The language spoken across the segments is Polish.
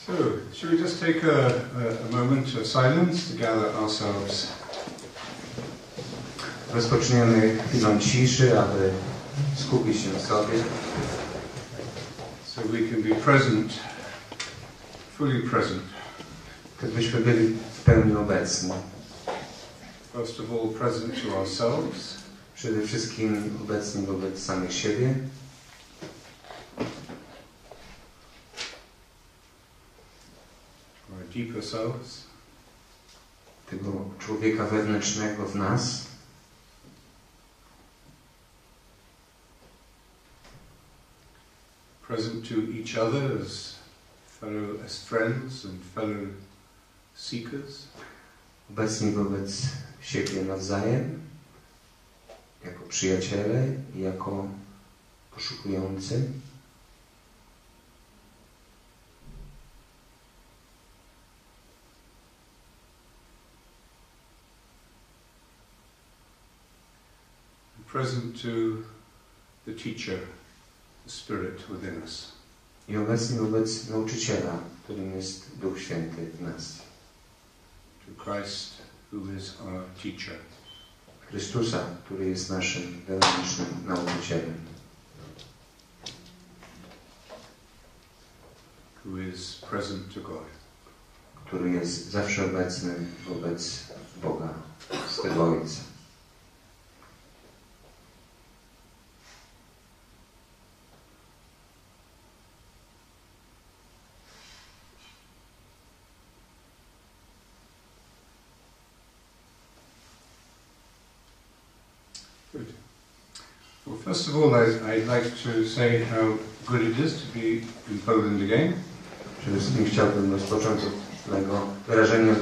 So, should we just take a moment of silence to gather ourselves? Rozpoczniemy chwilą ciszy, aby skupić się w sobie. So we can be present, fully present. Tak byśmy byli w pełni obecni. First of all, present to ourselves. Przede wszystkim obecni wobec samych siebie. Our deeper selves. Tego człowieka wewnętrznego w nas. Present to each other as friends and fellow seekers. Obecni wobec siebie nawzajem, jako przyjaciele i jako poszukujący. Present to the teacher, the Spirit within us. I obecni wobec nauczyciela, którym jest Duch Święty w nas. To Christ, who is our teacher. Chrystusa, który jest naszym wewnętrznym nauczycielem. Who is present to God. Który jest zawsze obecny wobec Boga, swego Ojca. Good. Well, first of all, I'd like to say how good it is to be in Poland again. Przede wszystkim chciałbym rozpocząć od tego wyrażenia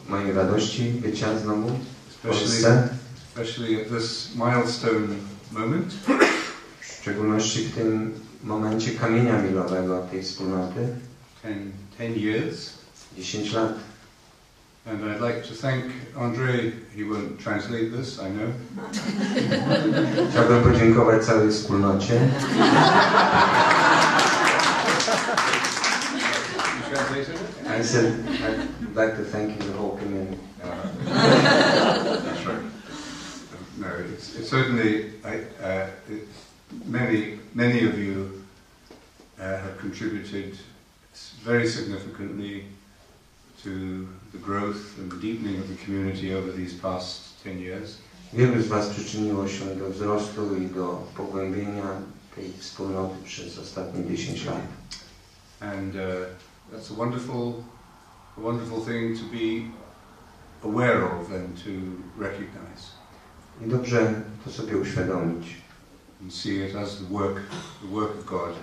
mojej radości bycia znowu w Polsce. Especially at this milestone moment. W szczególności w tym momencie kamienia milowego tej wspólnoty. 10 years. 10 lat. And I'd like to thank André. He won't translate this, I know. Chciałbym podziękować całej wspólnocie. I said I'd like to thank you, the whole community. That's right. No, it's certainly many of you have contributed very significantly to the growth and the deepening of the community over these past 10 years. Wielu z Was przyczyniło się do wzrostu i do pogłębienia tej wspólnoty przez ostatnie 10 lat. And that's a wonderful thing to be aware of and to recognize. I dobrze to sobie uświadomić. And see it as the work of God.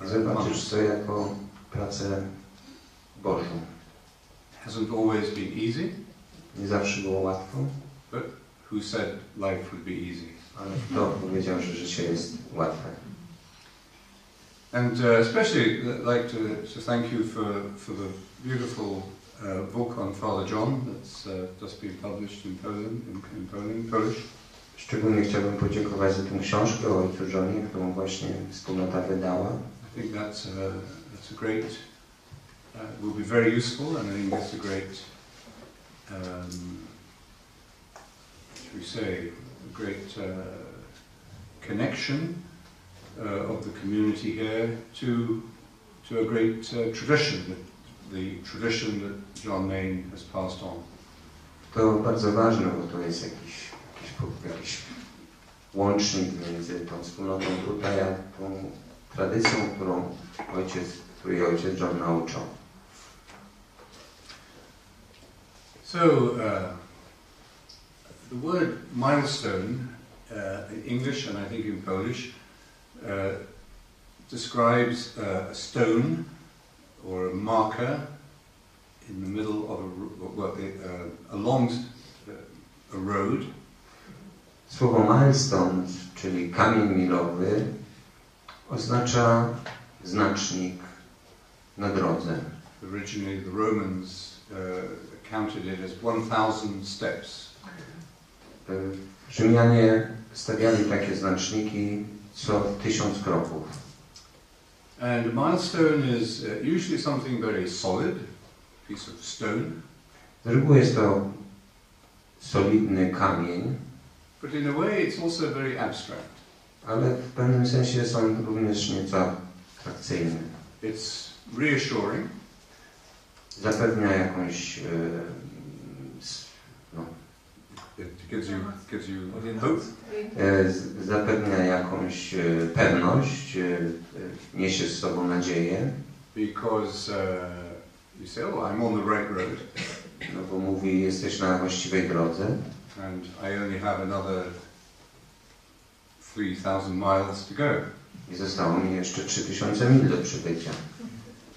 I zobaczyć to jako pracę Bożą. Hasn't always been easy. Nie zawsze było łatwo. But who said life would be easy? Ale kto powiedział, że życie jest łatwe? And especially like to thank you for the beautiful book on Father John that's just been published in Polish. Szczególnie chciałbym podziękować za tę książkę o ojcu Johnie, którą właśnie wspólnota wydała. I think that's a great, will be very useful, and I think it's a great, should we say, a great connection of the community here to a great tradition, the tradition that John Main has passed on. To bardzo ważne, bo to jest jakiś łącznik między tą wspólnotą tutaj, a tą tradycją, której ojciec John nauczał. So, the word milestone in English and I think in Polish describes a stone or a marker in the middle of along a road. Słowo milestone, czyli kamień milowy, oznacza znacznik na drodze. Originally the Romans counted it as 1000 steps. Rzymianie stawiali takie znaczniki co 1000 kroków. And a milestone is usually something very solid, a piece of stone. Z reguły jest to solidny kamień, But in a way it's also very abstract. ale w pewnym sensie jest on również nieco abstrakcyjny. It's reassuring. Zapewnia jakąś It gives you hope. Zapewnia jakąś pewność, niesie z sobą nadzieję. Because you say, oh, I'm on the right road. No bo mówi, jesteś na właściwej drodze. And I only have another 3,000 miles to go. I zostało mi jeszcze 3000 mil do przybycia.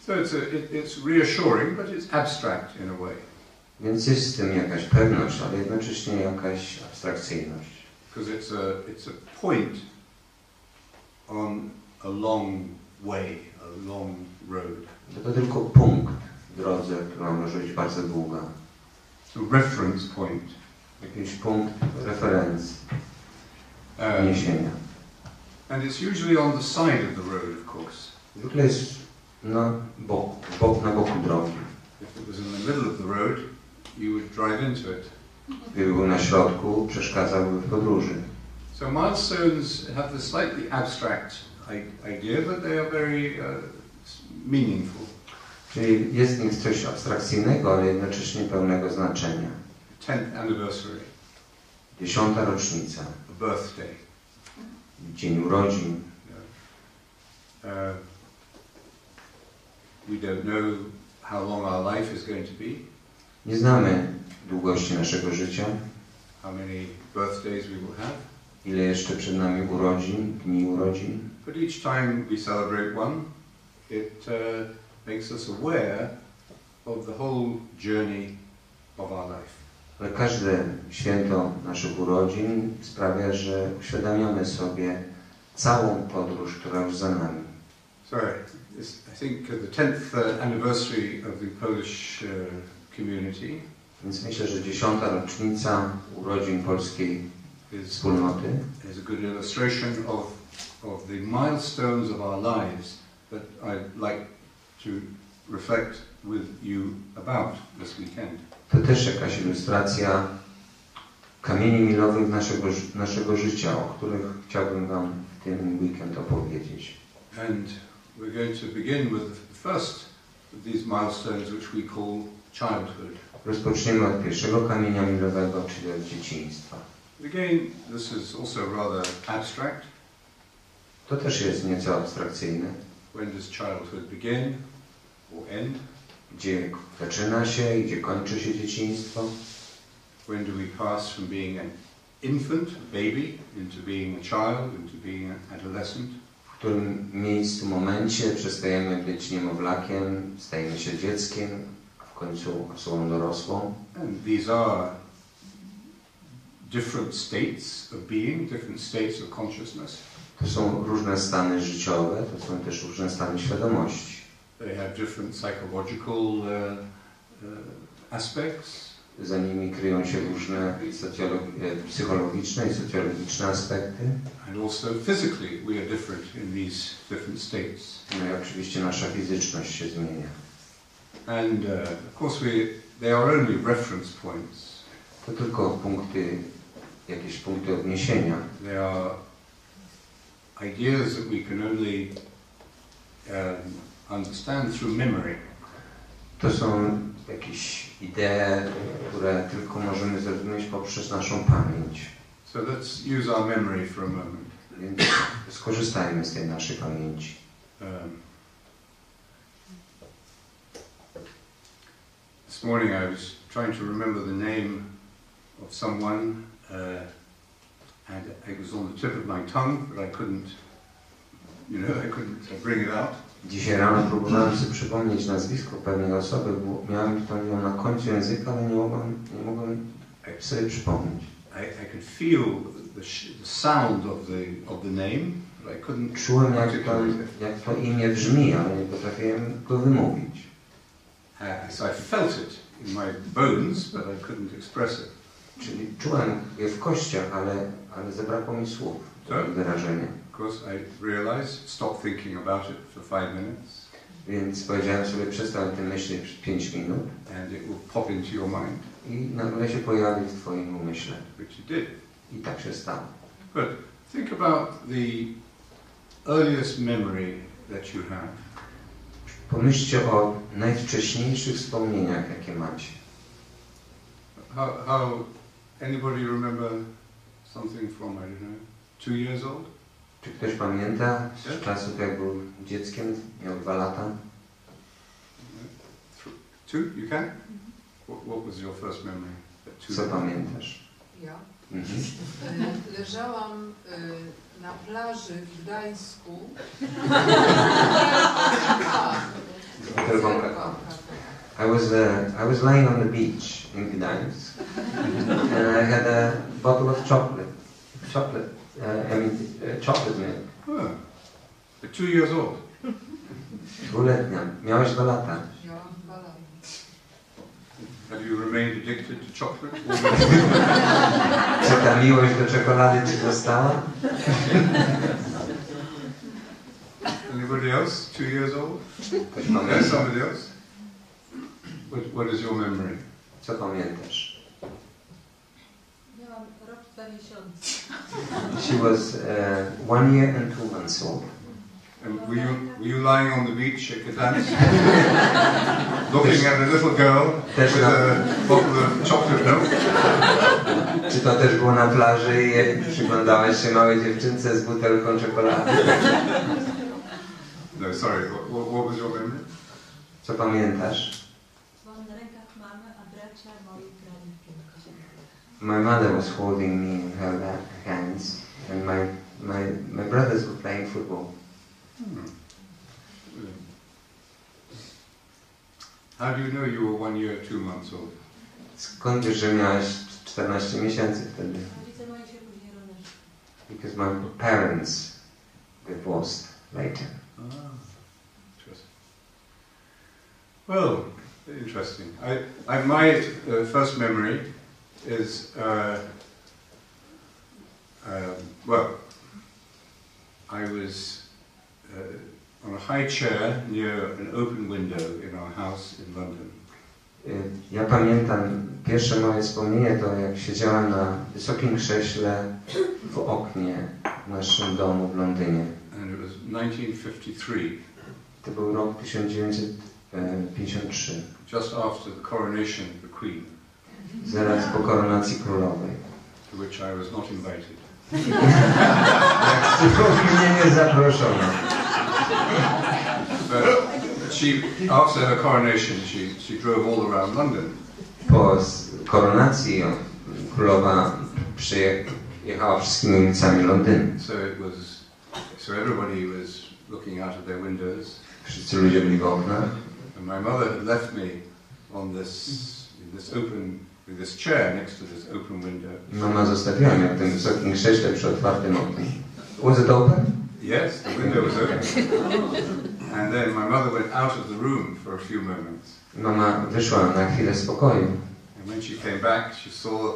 So it's reassuring, but it's abstract in a way. Więc jest w tym jakaś pewność, ale jednocześnie jakaś abstrakcyjność. Because it's a point on a long way, a long road. To tylko punkt w drodze, która może być bardzo długa. A reference point. Jakiś punkt referencji, niesienia. And it's usually on the side of the road, of course. Zwykle jest na boku drogi. If it was in the middle of the road, you would drive into it. Gdyby był na środku, przeszkadzałby w podróży. So milestones have this slightly abstract idea, but they are very meaningful. Czyli jest w nich coś abstrakcyjnego, ale jednocześnie pełnego znaczenia. 10th anniversary. 10. rocznica. A birthday. Dzień urodzin. We don't know how long our life is going to be. Nie znamy długości naszego życia. How many birthdays we will have. Ile jeszcze przed nami urodzin, dni urodzin. But each time we celebrate one, it makes us aware of the whole journey of our life. Ale każde święto naszych urodzin sprawia, że uświadamiamy sobie całą podróż, która już za nami. Sorry, I think the 10th anniversary of the Polish community. Więc myślę, że 10. rocznica urodzin polskiej wspólnoty is a good illustration of the milestones of our lives that I'd like to reflect with you about this weekend. To też jakaś ilustracja kamieni milowych naszego życia, o których chciałbym Wam w ten weekend opowiedzieć. And we're going to begin with the first of these milestones, which we call childhood. Rozpoczniemy od pierwszego kamienia milowego, czyli od dzieciństwa. Again, this is also rather abstract. To też jest nieco abstrakcyjne. When does childhood begin or end? Gdzie zaczyna się i gdzie kończy się dzieciństwo? When do we pass from being an infant, a baby, into being a child, into being an adolescent? W którym miejscu, momencie przestajemy być niemowlakiem, stajemy się dzieckiem, a w końcu osobą dorosłą. And these are different states of being, different states of consciousness. To są różne stany życiowe, to są też różne stany świadomości. They have different psychological aspects. Za nimi kryją się różne psychologiczne i socjologiczne aspekty. And also physically we are different in these different states. No i oczywiście nasza fizyczność się zmienia. And of course they are only reference points. To tylko jakieś punkty odniesienia. They are ideas that we can only understand through memory. To są jakieś idee, które tylko możemy zrozumieć poprzez naszą pamięć. So let's use our memory for a moment. Więc skorzystajmy z tej naszej pamięci. This morning I was trying to remember the name of someone, and it was on the tip of my tongue, but I couldn't bring it out. Dzisiaj rano próbowałem sobie przypomnieć nazwisko pewnej osoby, bo miałem to ją na końcu języka, ale nie mogłem sobie przypomnieć. I could feel the sound of the name, but I couldn't. Czułem, jak to imię brzmi, ale nie potrafiłem go wymówić. So I felt it in my bones, but I couldn't express it. Czyli czułem je w kościach, ale zabrakło mi słów do wyrażenia. Of course, I realized, stop thinking about it for 5 minutes. Więc powiedziałem sobie, przestań tym myśleć przez 5 minut. And it will pop into your mind. I nagle się pojawi w twoim umyśle. Which it did. I tak się stało. But think about the earliest memory that you have. Pomyślcie o najwcześniejszych wspomnieniach, jakie macie. How anybody remember something from, I don't know, 2 years old? Czy ktoś pamięta z czasów, jak był dzieckiem, miał 2 lata? 2? You can? What was your first memory? Co pamiętasz? Ja? Mhm. Leżałam na plaży w Gdańsku. I was lying on the beach in Gdańsk, and I had a bottle of chocolate milk. Oh, at 2 years old. 2-letnia. Miałeś 2 lata. Miałam 2 lata. Have you remained addicted to chocolate? Czy ta miłość do czekolady ci została? Anybody else? 2 years old? Ktoś Yes, pamięta? somebody else? What is your memory? Co pamiętasz? Miałam rok 2 miesiące. She was 1 year and 2 months old. And were you lying on the beach at Gdansk, looking at a little girl with a bottle of chocolate milk? Czy to też było na plaży i przyglądałeś się małej dziewczynce z butelką czekolady? No, sorry, what was your memory? Co pamiętasz? Byłam na rękach mamy, a bracia moi grali w piłkę. My mother was holding me in her hands, and my brothers were playing football. How do you know you were 1 year, 2 months old? Skąd wiesz, że miałeś 14 miesięcy wtedy? Rodzice moi się później rozeszli. Because my parents divorced later. Interesting. Well, interesting. My first memory is well, I was on a high chair near an open window in our house in London. Ja pamiętam pierwsze moje wspomnienie to jak siedziałem na wysokim krześle w oknie w naszym domu w Londynie. And it was 1953. To był rok 1953. Just after the coronation of the Queen. Zaraz po koronacji królowej. To which I was not invited. Jak mnie nie zaproszono. But after her coronation, she drove all around London. Po koronacji królowa jechała wszystkimi ulicami Londynu. So everybody was looking out of their windows. Wszyscy ludzie byli w oknach. And my mother had left me on this chair next to this open window. Mama zostawiła mnie w tym wysokim krześle przy otwartym oknie. Was it open? Yes, the window was open. And then my mother went out of the room for a few moments. Mama wyszła na chwilę z pokoju. And when she came back, she saw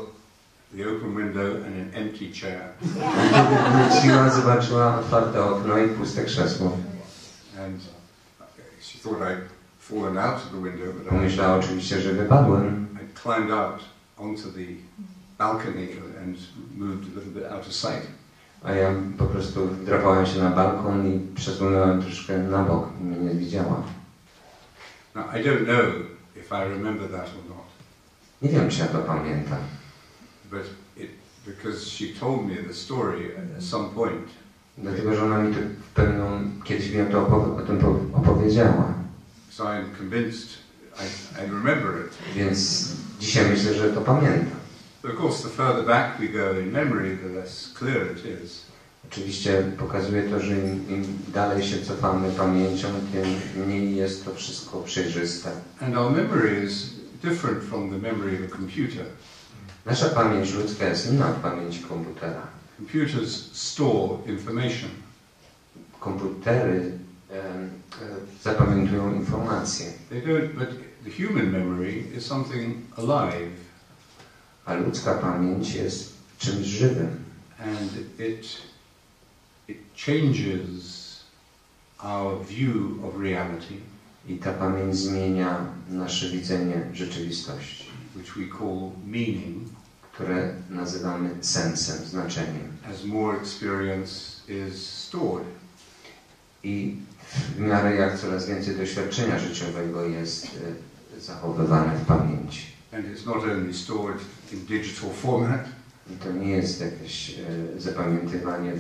the open window and an empty chair. Wróciła, zobaczyła otwarte okno i puste krzesło. And she thought I'd fallen out of the window, but Pomyślała oczywiście, że wypadłem. I climbed out onto the balcony and moved a little bit out of sight. A ja po prostu wdrapałem się na balkon i przesunąłem troszkę na bok i mnie nie widziała. Now, I don't know if I remember that or not. Nie wiem, czy ja to pamiętam. But because she told me the story at some point. Dlatego, że ona mi kiedyś mi o tym opowiedziała. So I'm convinced I remember it. Więc dzisiaj myślę, że to pamiętam. But of course, the further back we go in memory, the less clear it is. Oczywiście pokazuje to, że im dalej się cofamy pamięcią, tym mniej jest to wszystko przejrzyste. And our memory is different from the memory of a computer. Nasza pamięć ludzka jest inna od pamięci komputera. Computers store information. Komputery zapamiętują informacje. They don't, but the human memory is something alive. A ludzka pamięć jest czymś żywym. And it changes our view of reality. I ta pamięć zmienia nasze widzenie rzeczywistości, Which we call meaning. które nazywamy sensem, znaczeniem. As more experience is stored. I w miarę jak coraz więcej doświadczenia życiowego jest zachowywane w pamięci. And it's not only stored in digital format. I to nie jest jakieś zapamiętywanie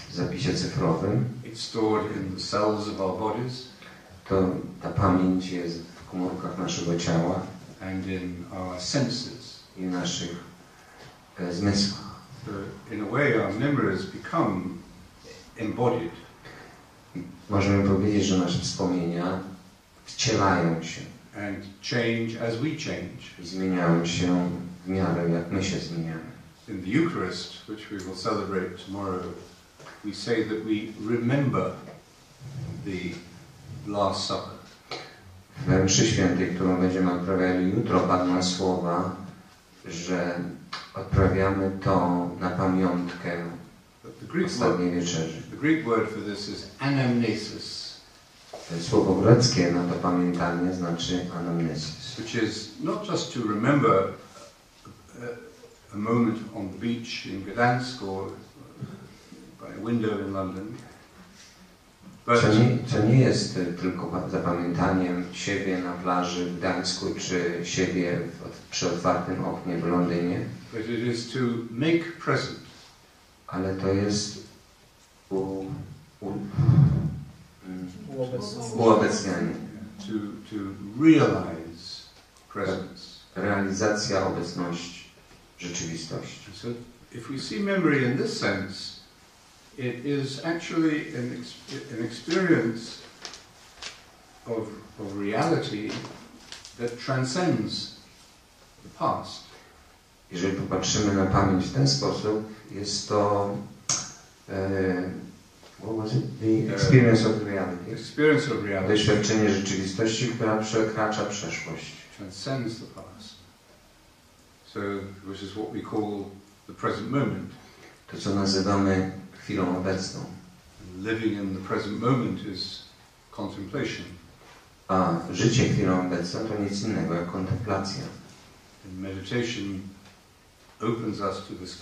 w zapisie cyfrowym. It's stored in the cells of our bodies. To ta pamięć jest w komórkach naszego ciała And in our senses. i w naszych zmysłach. So in a way our memories become embodied. Możemy powiedzieć, że nasze wspomnienia wcielają się. And change as we change. I zmieniają się w miarę jak my się zmieniamy. In the Eucharist, which we will celebrate tomorrow, we say that we remember the Last Supper. We mszy świętej, którą będziemy odprawiali jutro, padną słowa, że odprawiamy to na pamiątkę ostatniej wieczerzy. The Greek word for this is anamnesis. Słowo greckie na to pamiętanie znaczy anamnesis. Which is not just to remember a moment on the beach in Gdansk or by a window in London. Co nie jest tylko zapamiętaniem siebie na plaży w Gdańsku, czy siebie przy otwartym oknie w Londynie, But it is to make present. Ale to jest uobecnianie. To realize presence. Realizacja obecności rzeczywistości. So if we see memory in this sense, it is actually an experience of reality that transcends the past. Jeżeli popatrzymy na pamięć w ten sposób, jest to what was it? The experience of reality. Experience of reality. Doświadczenie rzeczywistości, która przekracza przeszłość. Transcends the past. So, which is what we call the present moment. To, co nazywamy chwilą obecną. Living in the present moment is contemplation. A życie chwilą obecną to nic innego jak kontemplacja. And meditation opens us to this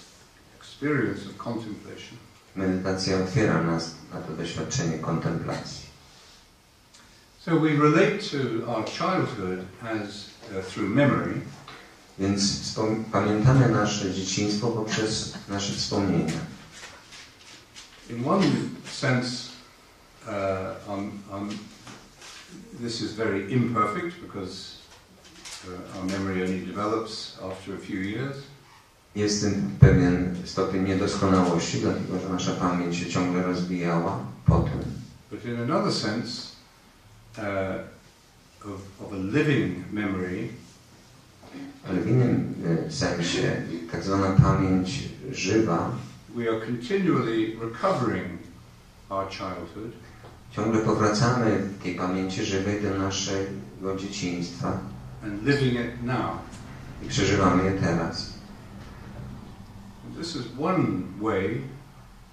experience of contemplation. Medytacja otwiera nas na to doświadczenie kontemplacji. So we relate to our childhood as through memory. Więc pamiętamy nasze dzieciństwo poprzez nasze wspomnienia. In one sense, this is very imperfect because our memory only develops after a few years. Jest w tym pewien stopień niedoskonałości, dlatego że nasza pamięć się ciągle rozwijała potem. But in another sense, of a living memory, ale w innym sensie, tak zwana pamięć żywa, we are continually recovering our childhood. Ciągle powracamy w tej pamięci żywej do naszego dzieciństwa. And living it now. I przeżywamy je teraz. This is one way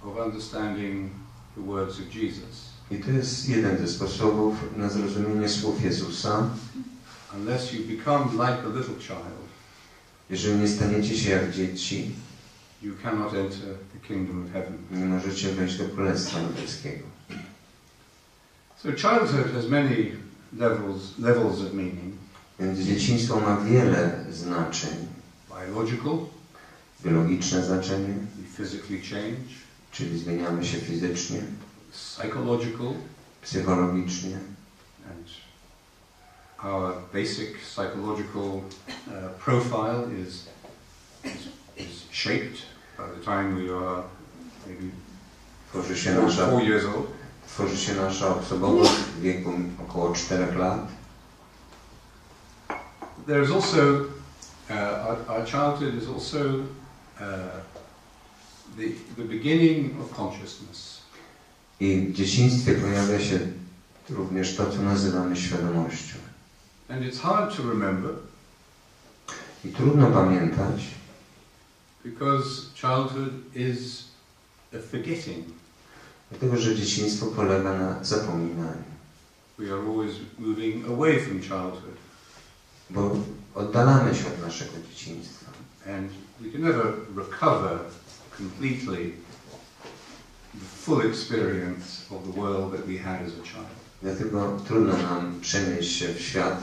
of understanding the words of Jesus. I to jest jeden ze sposobów na zrozumienie słów Jezusa. Unless you become like a little child, jeżeli nie staniecie się jak dzieci, you cannot enter the kingdom of heaven. Nie możecie wejść do Królestwa Niebieskiego. So childhood has many levels of meaning. Więc dzieciństwo ma wiele znaczeń. Biological, biologiczne znaczenie, we physically change, czyli zmieniamy się fizycznie, psychological, psychologicznie, and our basic psychological profile is shaped by the time we are maybe 4 years old. Tworzy się nasza osobowość w wieku około 4 lat. There is also our childhood is also the beginning of consciousness. I w dzieciństwie pojawia się również to, co nazywamy świadomością. And it's hard to remember. I trudno pamiętać. Because childhood is a forgetting. Dlatego, że dzieciństwo polega na zapominaniu. We are always moving away from childhood. Bo oddalamy się od naszego dzieciństwa. And we can never recover completely the full experience of the world that we had as a child. Dlatego trudno nam przenieść się w świat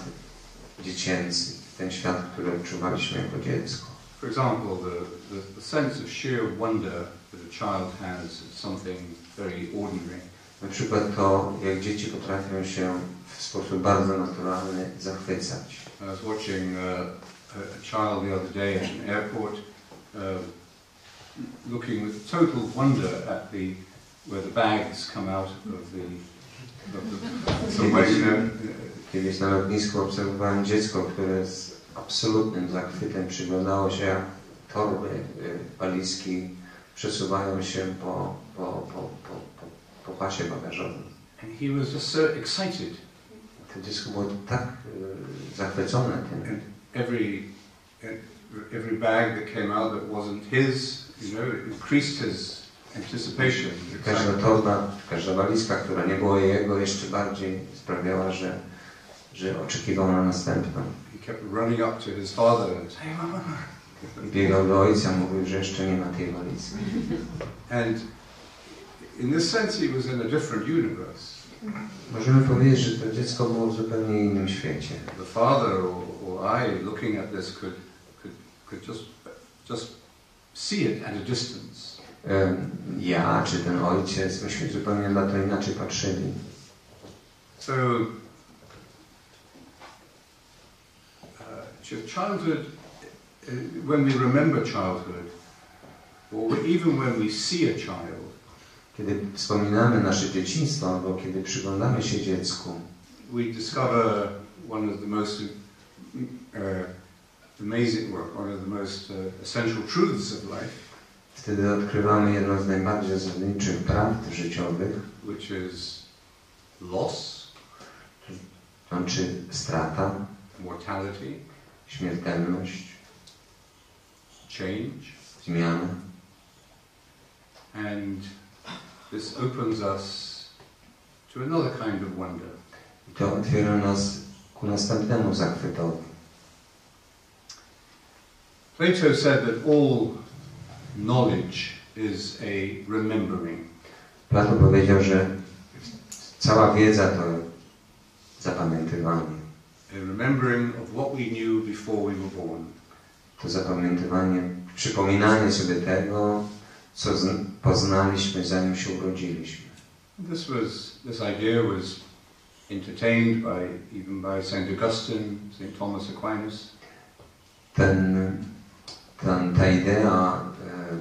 dziecięcy, w ten świat, który odczuwaliśmy jako dziecko. For example, the sense of sheer wonder that a child has is something very ordinary. Na przykład to, jak dzieci potrafią się w sposób bardzo naturalny zachwycać. I was watching a child the other day at an airport, looking with total wonder at where the bags come out of the Kiedyś na lotnisku obserwowałem dziecko, które z absolutnym zachwytem przyglądało się, jak torby, walizki przesuwają się po pasie bagażowym. And he was just so excited. To dziecko było tak zachwycone tym. And every bag that came out that wasn't his, it increased his anticipation. Każda torba, każda walizka, która nie była jego, jeszcze bardziej sprawiała, że oczekiwał na następną. He kept running up to his father and saying, "Mama." I biegał do ojca, mówił, że jeszcze nie ma tej walizki. And in this sense he was in a different universe. Możemy powiedzieć, że to dziecko było w zupełnie innym świecie. The father or I looking at this could just see it at a distance. Ja czy ten ojciec, myśmy zupełnie na to inaczej patrzyli. So childhood, when we remember childhood, or even when we see a child, kiedy wspominamy nasze dzieciństwo, albo kiedy przyglądamy się dziecku, we discover one of the most amazing, one of the most essential truths of life. Wtedy odkrywamy jedno z najbardziej zasadniczych prawd życiowych, which is loss, to znaczy strata, mortality, śmiertelność, change, zmiana. And this opens us to another kind of wonder. I to otwiera nas ku następnemu zachwytowi. Plato said that all knowledge is a remembering. Plato powiedział, że cała wiedza to zapamiętywanie. A remembering of what we knew before we were born. To zapamiętywanie, przypominanie sobie tego, co poznaliśmy, zanim się urodziliśmy. This idea was entertained even by St. Augustine, St. Thomas Aquinas. Ta idea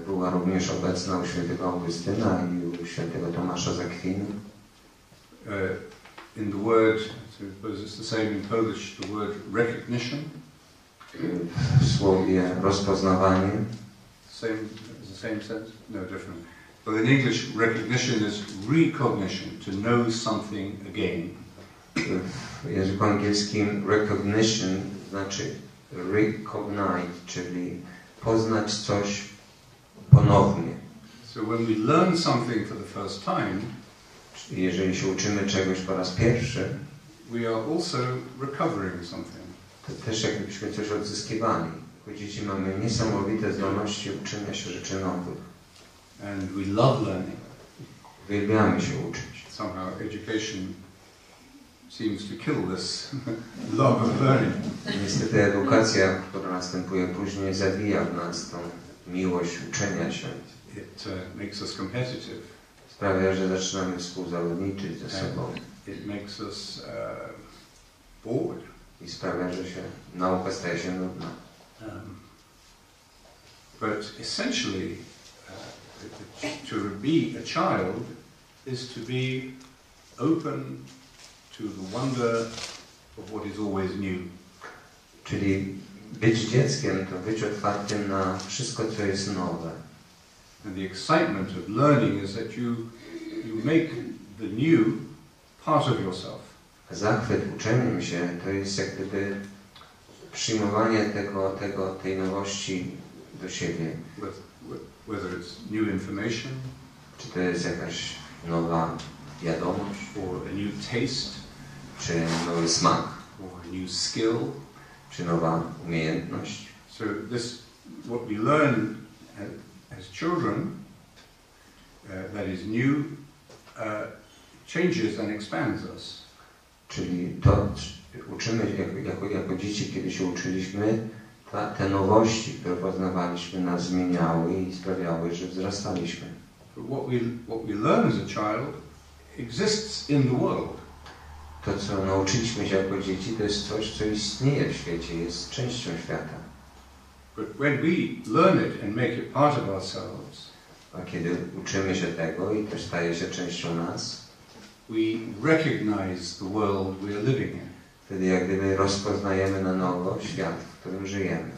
była również obecna u świętego Augustyna i u świętego Tomasza z Akwinu. In the word, I suppose it's the same in Polish, the word recognition. W słowie rozpoznawanie. The same sense? No, different. But in English, recognition is recognition, to know something again. W języku angielskim recognition znaczy recognize, czyli poznać coś ponownie. So when we learn something for the first time, jeżeli się uczymy czegoś po raz pierwszy, we are also recovering something. To też jakbyśmy coś odzyskiwali. Jako dzieci mamy niesamowite zdolności uczenia się rzeczy nowych. And we love learning. Uwielbiamy się uczyć. Somehow education seems to kill this love of learning. Niestety edukacja, która następuje później, zabija w nas tą miłość uczenia się. It makes us competitive. Sprawia, że zaczynamy współzawodniczyć ze sobą. It makes us bored. I sprawia, że nauka staje się nudna. But essentially, to be a child is to be open to the wonder of what is always new. Czyli być dzieckiem to być otwartym na wszystko, co jest nowe. And the excitement of learning is that you make the new part of yourself. Zachwyt uczeniem się to jest jak gdyby przyjmowanie tej nowości do siebie. Whether it's new information, czy to jest jakaś nowa wiadomość, or a new taste, czy nowy smak, or a new skill. czy nowa umiejętność. So this, what we learn as children, that is new, changes and expands us. Czyli to uczymy jako dzieci, kiedy się uczyliśmy, te nowości, które poznawaliśmy, nas zmieniały i sprawiały, że wzrastaliśmy. But what we learn as a child exists in the world. To, co nauczyliśmy się jako dzieci, to jest coś, co istnieje w świecie, jest częścią świata. But when we learn it and make it part of ourselves, A kiedy uczymy się tego i to staje się częścią nas, we recognize the world we are living in. wtedy jak gdyby rozpoznajemy na nowo świat, w którym żyjemy.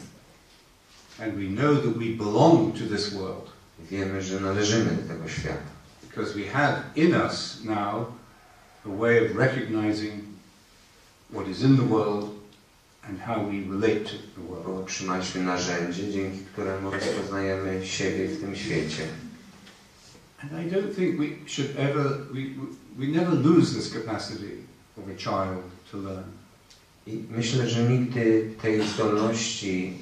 And we know that we belong to this world. Wiemy, że należymy do tego świata. Because we have in us now a way of recognizing what is in the world and how we relate to the world. Bo otrzymaliśmy narzędzie, dzięki któremu rozpoznajemy siebie w tym świecie. And I don't think we should ever, we never lose this capacity of a child to learn. I myślę, że nigdy tej zdolności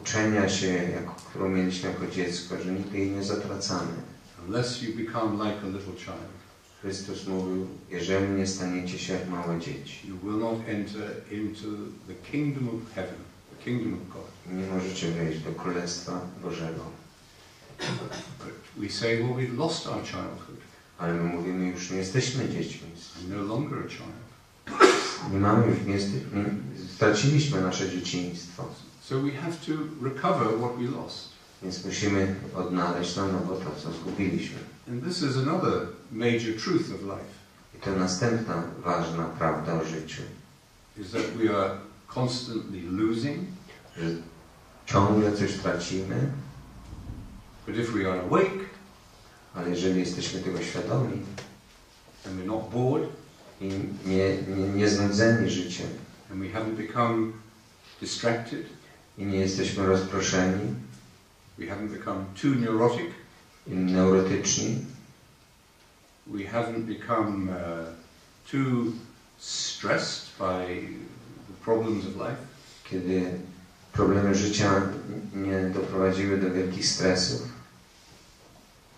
uczenia się, którą mieliśmy jako dziecko, że nigdy jej nie zatracamy. Unless you become like a little child. Chrystus mówił, jeżeli nie staniecie się jak małe dzieci, You will not enter into the kingdom of heaven, the kingdom of God. nie możecie wejść do Królestwa Bożego. But we say, well, we've lost our childhood. Ale my mówimy, już nie jesteśmy dziećmi. I'm no longer a child. Nie mamy już, straciliśmy nasze dzieciństwo. So we have to recover what we lost. Więc musimy odnaleźć na nowo to, co zgubiliśmy. And this is another major truth of life. I to następna ważna prawda o życiu. Is that we are constantly losing. Że ciągle coś tracimy. But if we are awake, ale jeżeli jesteśmy tego świadomi and we're not bored, i nie znudzeni życiem, and we haven't become distracted, i nie jesteśmy rozproszeni, we haven't become too neurotic, i neurotyczni, we haven't become too stressed by the problems of life, kiedy problemy życia nie doprowadziły do wielkich stresów,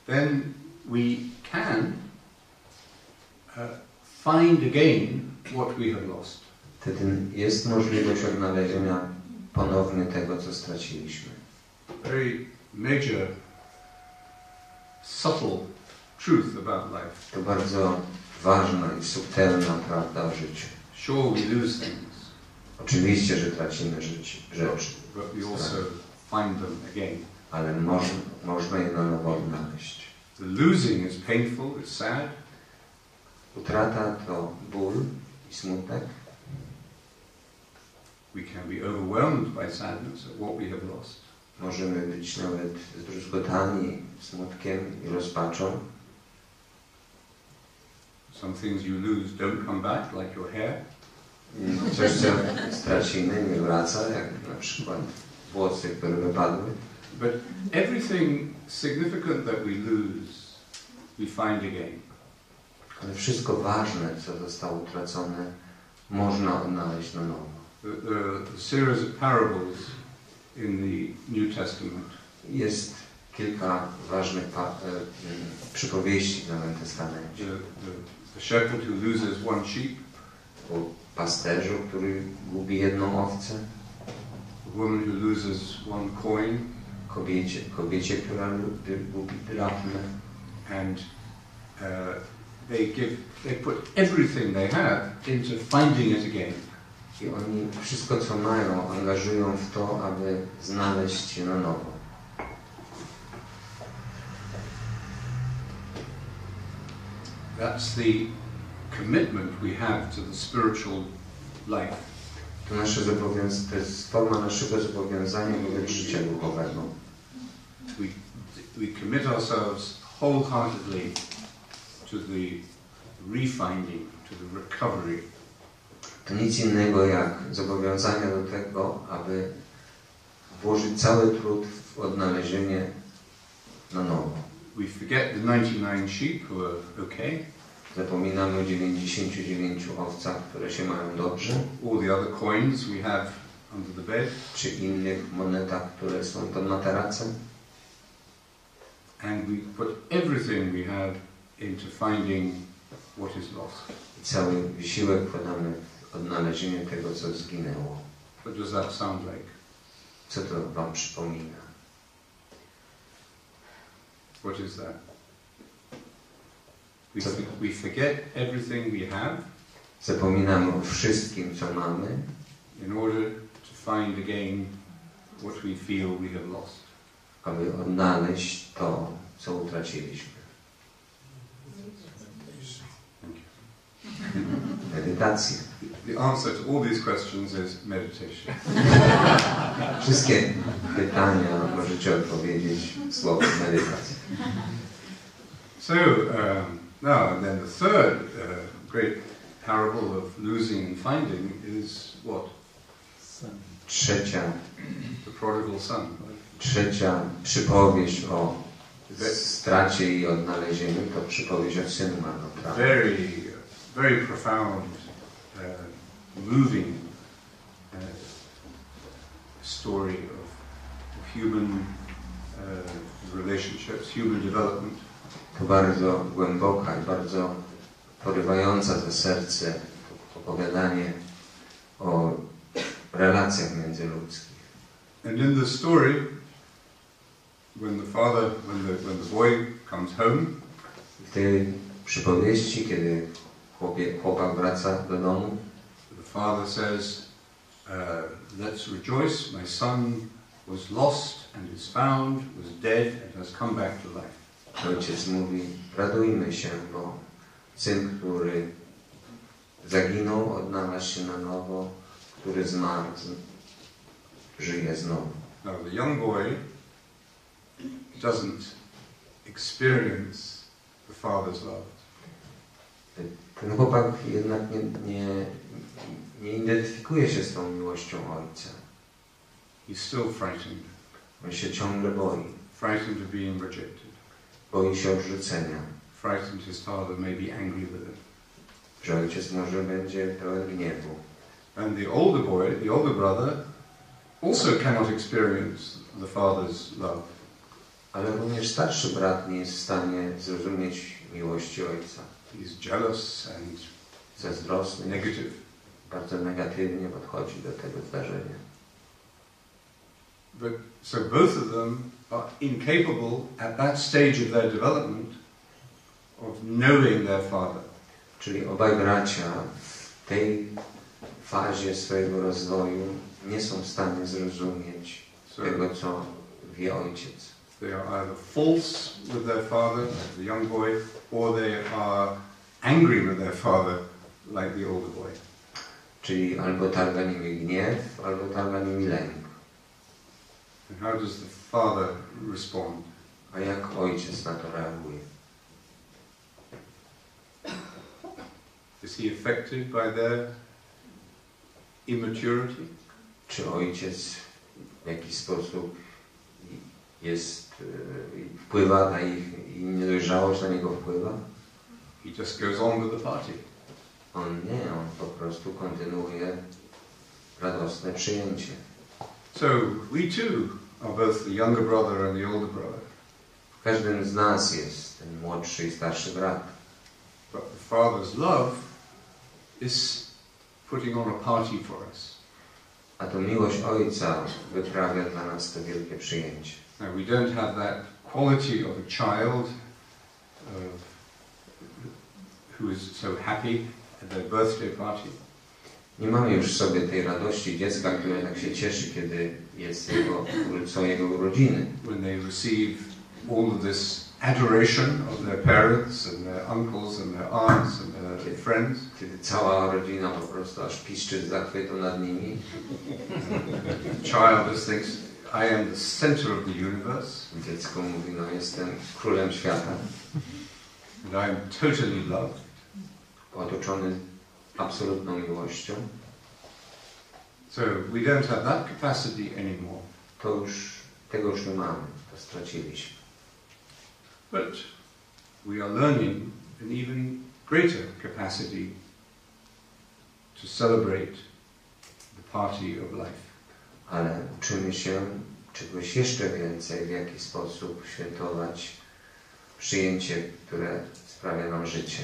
then we can find again what we have lost. wtedy jest możliwość odnalezienia ponownie tego, co straciliśmy. Very major, subtle truth about life. To bardzo ważna i subtelna prawda o życiu. Sure, we lose things, Oczywiście, że tracimy rzeczy, but we also find them again. ale można je na nowo odnaleźć. The losing is painful, it's sad. Utrata to ból i smutek. We can be overwhelmed by sadness at what we have lost. Możemy być nawet zdruzgotani smutkiem i rozpaczą. Some things you lose don't come back, like your hair. Coś, co stracimy, nie wraca, jak na przykład włosy, które wypadły. But everything significant that we lose, we find again. Ale wszystko ważne, co zostało utracone, można odnaleźć na nowo. The series of parables in the New Testament Jest kilka ważnych przypowieści w Nowym Testamencie. the shepherd who loses one sheep, O pasterzu, który gubi jedną owcę, the woman who loses one coin, kobiecie, która gubi drachmę. and they put everything they have into finding it again. I oni wszystko, co mają, angażują w to, aby znaleźć je na nowo. That's the commitment we have to the spiritual life. To jest forma naszego zobowiązania wobec życia duchowego. We commit ourselves wholeheartedly to the refinding, to the recovery. To nic innego jak zobowiązania do tego, aby włożyć cały trud w odnalezienie na nowo. We forget the 99 sheep who are okay. Zapominamy o 99 owcach, które się mają dobrze. All the other coins we have under the bed. Czy innych monetach, które są pod materacem. And we put everything we have into finding what is lost. I cały wysiłek wkładamy w odnalezienie tego, co zginęło. What does that sound like? Co to wam przypomina? What is that? We forget everything we have. Zapominamy o wszystkim, co mamy. In order to find again what we feel we have lost. Aby odnaleźć to, co utraciliśmy. Medytacja. The answer to all these questions is meditation. Wszystkie pytania możecie odpowiedzieć słowem medytacja. So, now and then the third great parable of losing and finding is what? Trzecia przypowieść o stracie i odnalezieniu to przypowieść o synu marnotrawnym. Very profound, moving story of human relationships, human development. To bardzo głęboka i bardzo porywająca za serce opowiadanie o relacjach międzyludzkich. And in the story, when the boy comes home, w tej przypowieści, kiedy chłopak wraca do domu, the father says, let's rejoice, my son was lost and is found, was dead and has come back to life. Ojciec mówi, radujmy się, bo syn, który zaginął, odnalazł się na nowo, który zmarł, żyje znowu. Now the young boy doesn't experience the father's love. Ten chłopak jednak nie identyfikuje się z tą miłością ojca. He's still frightened. On się ciągle boi. Frightened of being rejected. Boi się odrzucenia. Frightened his father may be angry with him. Że ojciec może będzie pełen gniewu. And the older boy, the older brother, also cannot experience the father's love. Ale również starszy brat nie jest w stanie zrozumieć miłości ojca. He's jealous and zazdrosny, negative. Bardzo negatywnie podchodzi do tego zdarzenia. But so both of them are incapable at that stage of their development of knowing their father. Czyli obaj bracia w tej fazie swojego rozwoju nie są w stanie zrozumieć tego, co wie ojciec. They are either false with their father, like the young boy, or they are angry with their father, like the older boy. Czyli albo targa nimi gniew, albo targa nimi lęk. And how does the father respond? A jak ojciec na to reaguje? Is he affected by their immaturity? Czy ojciec w jakiś sposób wpływa na ich niedojrzałość, na niego wpływa? He just goes on with the party. On po prostu kontynuuje radosne przyjęcie. So we too are both the younger brother and the older brother. W każdym z nas jest ten młodszy i starszy brat. But the father's love is putting on a party for us. A to miłość ojca wyprawia dla nas to wielkie przyjęcie. Now we don't have that quality of a child who is so happy at their birthday party. Nie mamy już w sobie tej radości dziecka, które tak się cieszy, kiedy są jego urodziny. When they receive all of this adoration of their parents and their uncles and their aunts and their friends. Kiedy cała rodzina po prostu aż piszczy z zachwytu nad nimi. The child just thinks, I am the center of the universe. Dziecko mówi, jestem królem świata. And I am totally loved. Otoczony absolutną miłością. So we don't have that capacity anymore. Tego już nie mamy, to straciliśmy. But we are learning an even greater capacity to celebrate the party of life. Ale uczymy się czegoś jeszcze więcej, w jaki sposób świętować przyjęcie, które sprawia nam życie.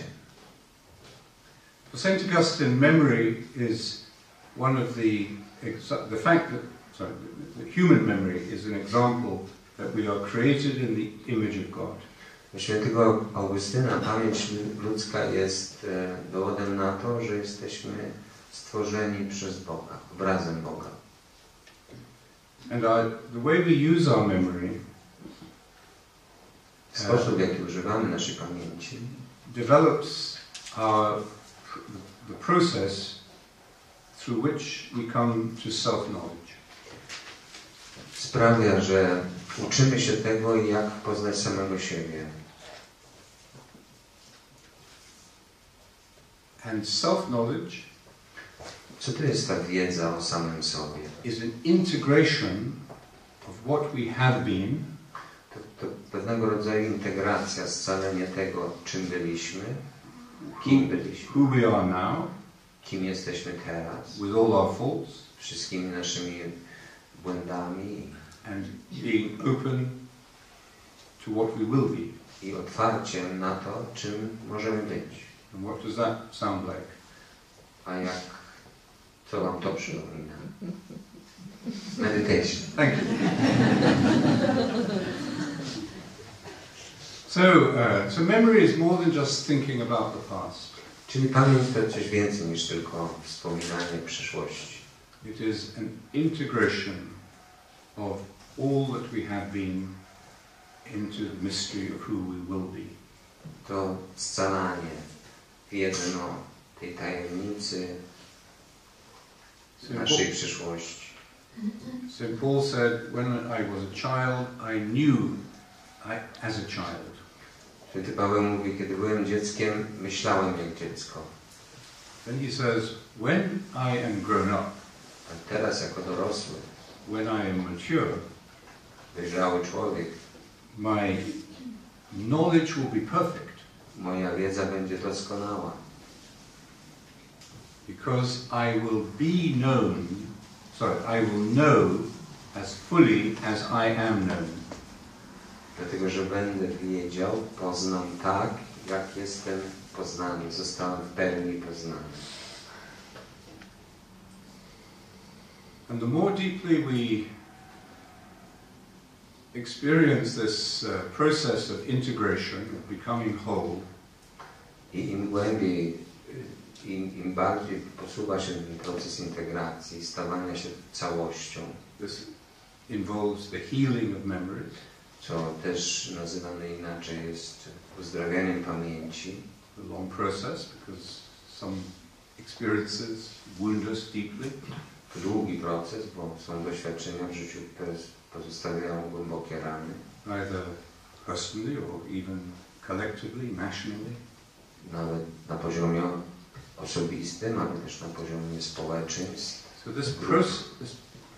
For St. Augustine, memory is one of the fact that human memory is an example that we are created in the image of God. Dla świętego Augustyna pamięć ludzka jest dowodem na to, że jesteśmy stworzeni przez Boga, obrazem Boga. And the way we use our memory, sposób, w jaki używamy naszej pamięci, develops the process through which we come to self-knowledge. Sprawia, że uczymy się tego, jak poznać samego siebie. And self-knowledge, co to jest ta wiedza o samym sobie? Is an integration of what we have been. To pewnego rodzaju integracja, scalenie tego, czym byliśmy, kim byliśmy, who we are now, kim jesteśmy teraz, with all our faults, wszystkimi naszymi błędami, and being open to what we will be. I otwarciem na to, czym możemy być. And what does that sound like? A co wam to przypomina? Meditation. Thank you. So memory is more than just thinking about the past. Czyli pamięć to coś więcej niż tylko wspominanie przyszłości. It is an integration of all that we have been into the mystery of who we will be. To scalanie wiedzy o tej tajemnicy naszej przyszłości. St. Paul said, when I was a child, I knew as a child. Święty Paweł mówi, kiedy byłem dzieckiem, myślałem jak dziecko. Then he says, when I am grown up, a teraz jako dorosły, when I am mature, dojrzały człowiek, my knowledge will be perfect. Moja wiedza będzie doskonała. Because I will know as fully as I am known. Dlatego, że będę wiedział, poznam tak, jak jestem poznany, zostałem w pełni poznany. And the more deeply we experience this process of integration, of becoming whole, i im głębiej, im bardziej posuwa się ten proces integracji, stawania się całością. This involves the healing of memories. Co też nazywane inaczej jest uzdrawianiem pamięci. A long process, because some experiences wound us deeply. Długi proces, bo są doświadczenia w życiu, które pozostawiają głębokie rany. Either personally or even collectively, nationally. Nawet na poziomie osobistym, ale też na poziomie społeczeństw. So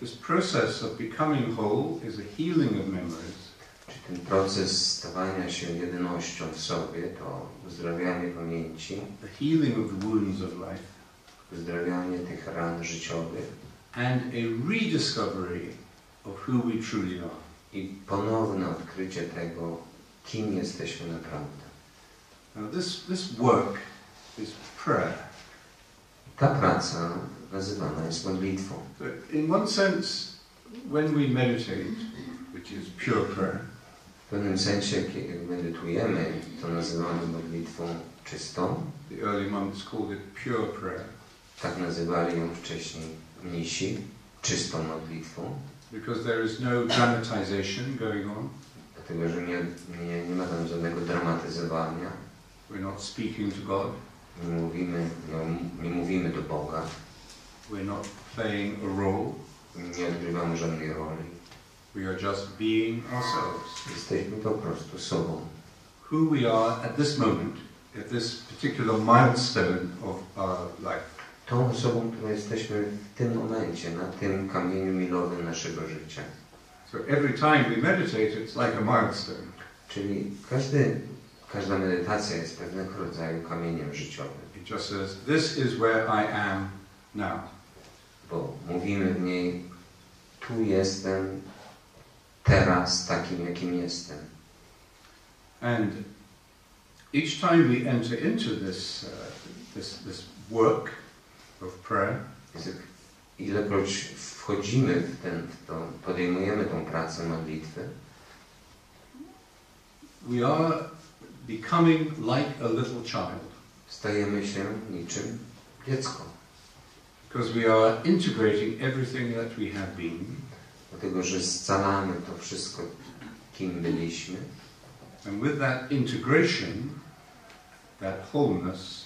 this process of becoming whole is a healing of memories. Czyli ten proces stawania się jednością w sobie, to uzdrawianie pamięci, the healing of the wounds of life, uzdrawianie tych ran życiowych, and a rediscovery of who we truly are. I ponowne odkrycie tego, kim jesteśmy naprawdę. Now this work is prayer. Ta praca nazywana jest modlitwą. So in one sense, when we meditate, which is pure prayer, w pewnym sensie, kiedy medytujemy, to nazywamy modlitwą czystą. The early monks called it pure prayer. Tak nazywali ją wcześniej mnisi, czystą modlitwą. Because there is no dramatization going on. Dlatego, że nie ma tam żadnego dramatyzowania. We're not speaking to God. Nie mówimy do Boga. We're not playing a role. Nie odgrywamy żadnej roli. We are just being ourselves. Jesteśmy po prostu sobą. Who we are at this moment, at this particular milestone of our life. Tą osobą, którą jesteśmy w tym momencie, na tym kamieniu milowym naszego życia. So every time we meditate, it's like a milestone. Czyli każda medytacja jest pewnego rodzaju kamieniem życiowym. It just says, this is where I am now. Bo mówimy w niej, tu jestem, teraz takim, jakim jestem. And each time we enter into this work of prayer, ilekroć wchodzimy podejmujemy tą pracę modlitwy, we are becoming like a little child. Stajemy się niczym dziecko. Because we are integrating everything that we have been. Dlatego, że scalamy to wszystko, kim byliśmy. And with that integration, that wholeness,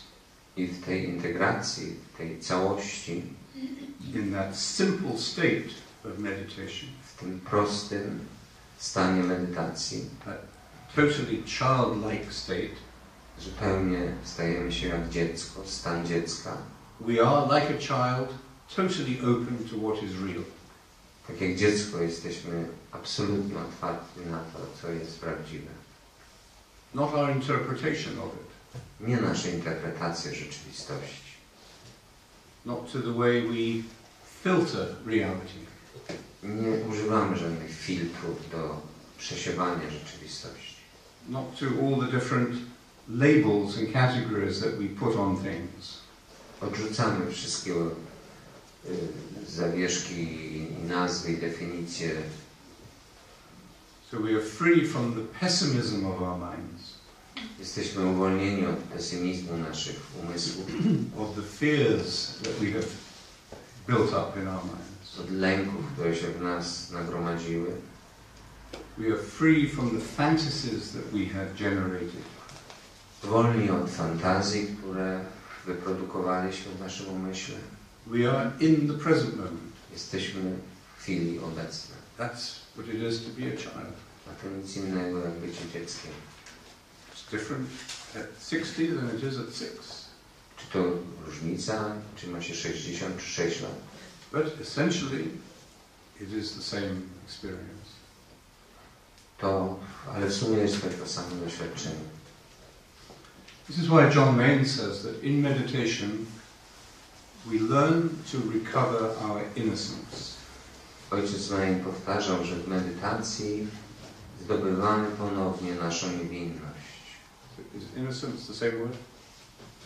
i w tej integracji, w tej całości, in that simple state of meditation, w tym prostym stanie medytacji, that totally childlike state, zupełnie stajemy się jak dziecko, stan dziecka. We are like a child, totally open to what is real. Tak jak dziecko jesteśmy absolutnie otwarci na to, co jest prawdziwe. Not our interpretation of it. Nie nasze interpretacje rzeczywistości. Not to the way we filter reality. Nie używamy żadnych filtrów do przesiewania rzeczywistości. Not to all the different labels and categories that we put on things. Odrzucamy wszystkie zawieszki i nazwy i definicje. So we are free from the pessimism of our minds. Jesteśmy uwolnieni od pesymizmu naszych umysłów. Of the fears that we have built up in our minds. Od lęków, które się w nas nagromadziły. We are free from the fantasies that we have generated. Wolni od fantazji, które wyprodukowaliśmy w naszym umyśle. We are in the present moment. Jesteśmy w chwili obecnej. That's what it is to be a child. A to nic innego jak bycie dzieckiem. It's different at 60 than it is at 6. Czy to różnica, czy ma się 60 czy 6 lat? But essentially, it is the same experience. Ale w sumie jest to samo doświadczenie. This is why John Main says that in meditation we learn to recover our innocence. Ojciec Main powtarzał, że w medytacji zdobywamy ponownie naszą niewinność. Is innocence the same word?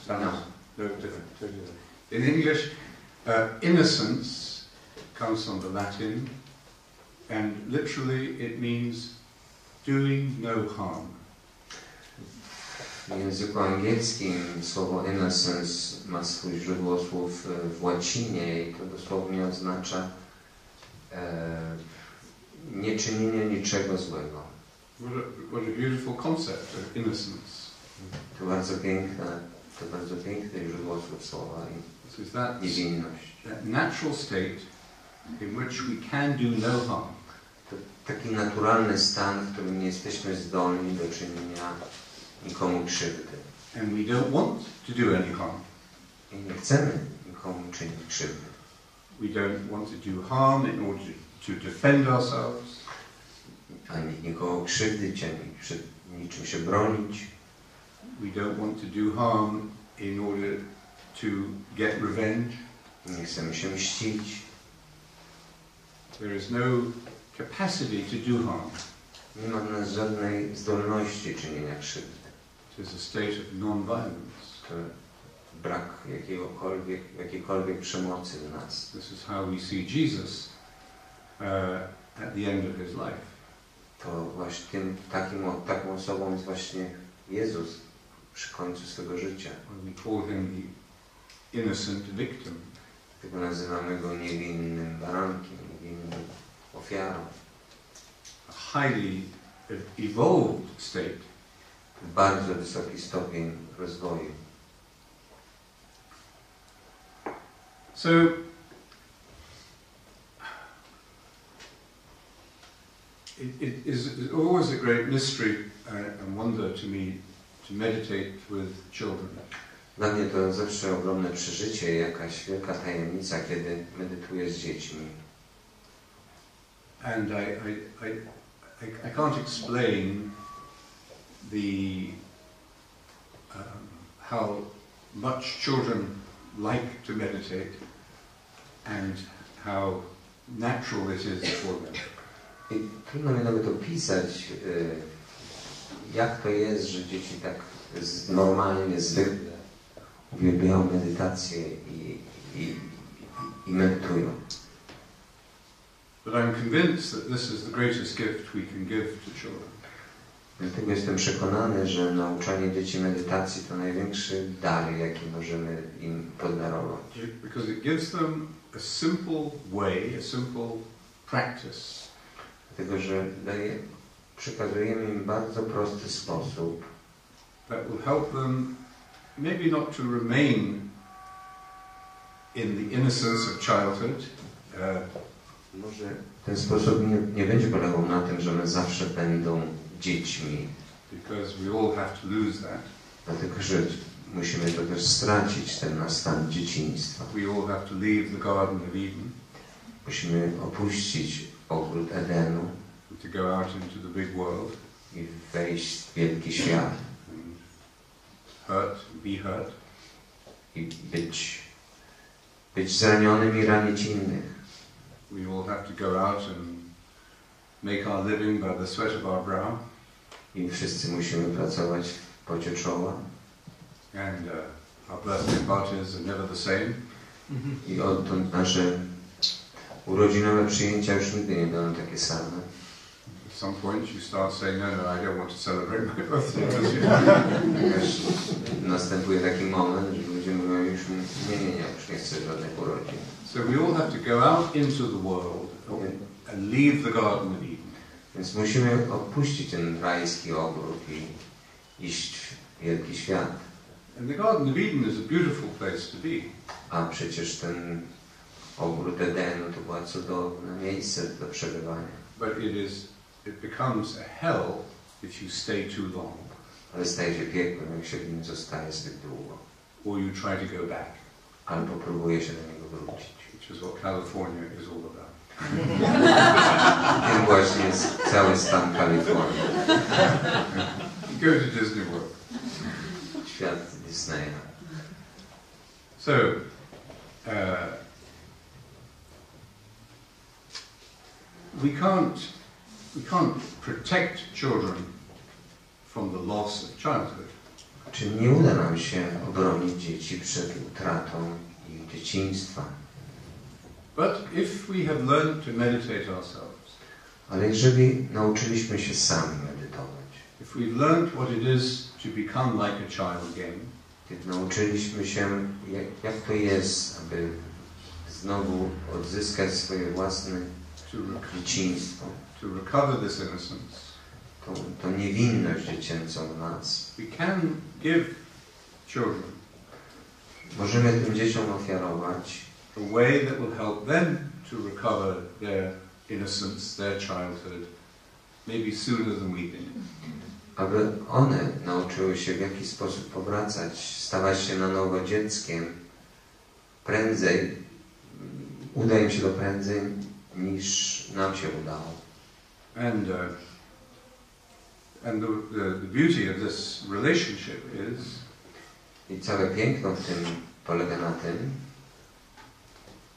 No. No, different. Totally different. In English, innocence comes from the Latin, and literally it means doing no harm. W języku angielskim słowo innocence ma swój źródło słów w łacinie i to dosłownie oznacza nieczynienie niczego złego. What a beautiful concept of innocence. To bardzo piękne źródło słowa i niewinność. That natural state in which we can do no harm. To taki naturalny stan, w którym nie jesteśmy zdolni do czynienia nikomu krzywdy. And we don't want to do any harm. I nie chcemy nikomu czynić krzywdy. We don't want to do harm in order to defend ourselves. Ani nikogo krzywdzić, ani przed niczym się bronić. We don't want to do harm in order to get revenge. Nie chcemy się mścić. There is no capacity to do harm. Nie ma w nas żadnej zdolności czynienia krzywdy. It is a state of non-violence. To brak jakiejkolwiek przemocy w nas. This is how we see Jesus at the end of his life. To właśnie taką osobą jest właśnie Jezus przy końcu swego życia. We call him the innocent victim. Tego nazywamy go niewinnym barankiem, niewinną ofiarą. A highly evolved state. Bardzo wysoki stopień rozwoju. So, it is always a great mystery and wonder to me to meditate with children. Dla mnie to zawsze ogromne przeżycie, jakaś wielka tajemnica, kiedy medytuję z dziećmi. And I can't explain how much children like to meditate and how natural it is for them. I trudno mi nawet opisać, jak to jest, że dzieci tak normalnie, zwykle uwielbiają medytację i medytują. But I'm convinced that this is the greatest gift we can give to children. Dlatego jestem przekonany, że nauczanie dzieci medytacji to największy dar, jaki możemy im podarować. Because it gives them a simple way, a simple practice. Dlatego, że przekazujemy im bardzo prosty sposób, that will help them maybe not to remain in the innocence of childhood. Może ten sposób nie będzie polegał na tym, że one zawsze będą dziećmi. Because we all have to lose that. Dlatego, że musimy to też stracić, ten nasz stan dzieciństwa. We all have to leave the Garden of Eden. Musimy opuścić ogród Edenu. To go out into the big world. I wejść w wielki świat. Be hurt. I być zranionym i ranić innych. We all have to go out and make our living by the sweat of our brow. I wszyscy musimy pracować w pocie czoła. And our birthday parties are never the same. I odtąd nasze urodzinowe przyjęcia już nigdy nie będą takie same. At some point you start saying, no, I don't want to celebrate my birthday. Następuje taki moment, że ludzie mówią już już nie chcę żadnych urodzin. So we all have to go out into the world and leave the Garden of Eden. Więc musimy opuścić ten rajski ogród i iść w wielki świat. And the Garden of Eden is a beautiful place to be. A przecież ten ogród Edenu to było cudowne miejsce do przebywania. But it becomes a hell if you stay too long. Ale staje się piekłem, jak się w nim zostaje zbyt długo. Or you try to go back. Albo próbuje się do niego wrócić. Which is what California is all about. Tym właśnie jest cały stan Kalifornii. Go to Disney World. Świat Disneya. So, we can't protect children from the loss of childhood. Czy nie uda nam się obronić dzieci przed utratą ich dzieciństwa? But if we have learned to meditate ourselves, ale jeżeli nauczyliśmy się sami medytować, if we've learned what it is to become like a child again, kiedy nauczyliśmy się, jak to jest, aby znowu odzyskać swoje własne dzieciństwo, to recover this innocence, tą niewinność dziecięcą w nas, we can give children możemy tym dzieciom ofiarować a way that will help them to recover their innocence, their childhood, maybe sooner than we think. Aby one nauczyły się w jakiś sposób powracać, stawać się na nowo dzieckiem prędzej, uda im się to prędzej niż nam się udało. And the beauty of this relationship is, i całe piękno w tym polega na tym,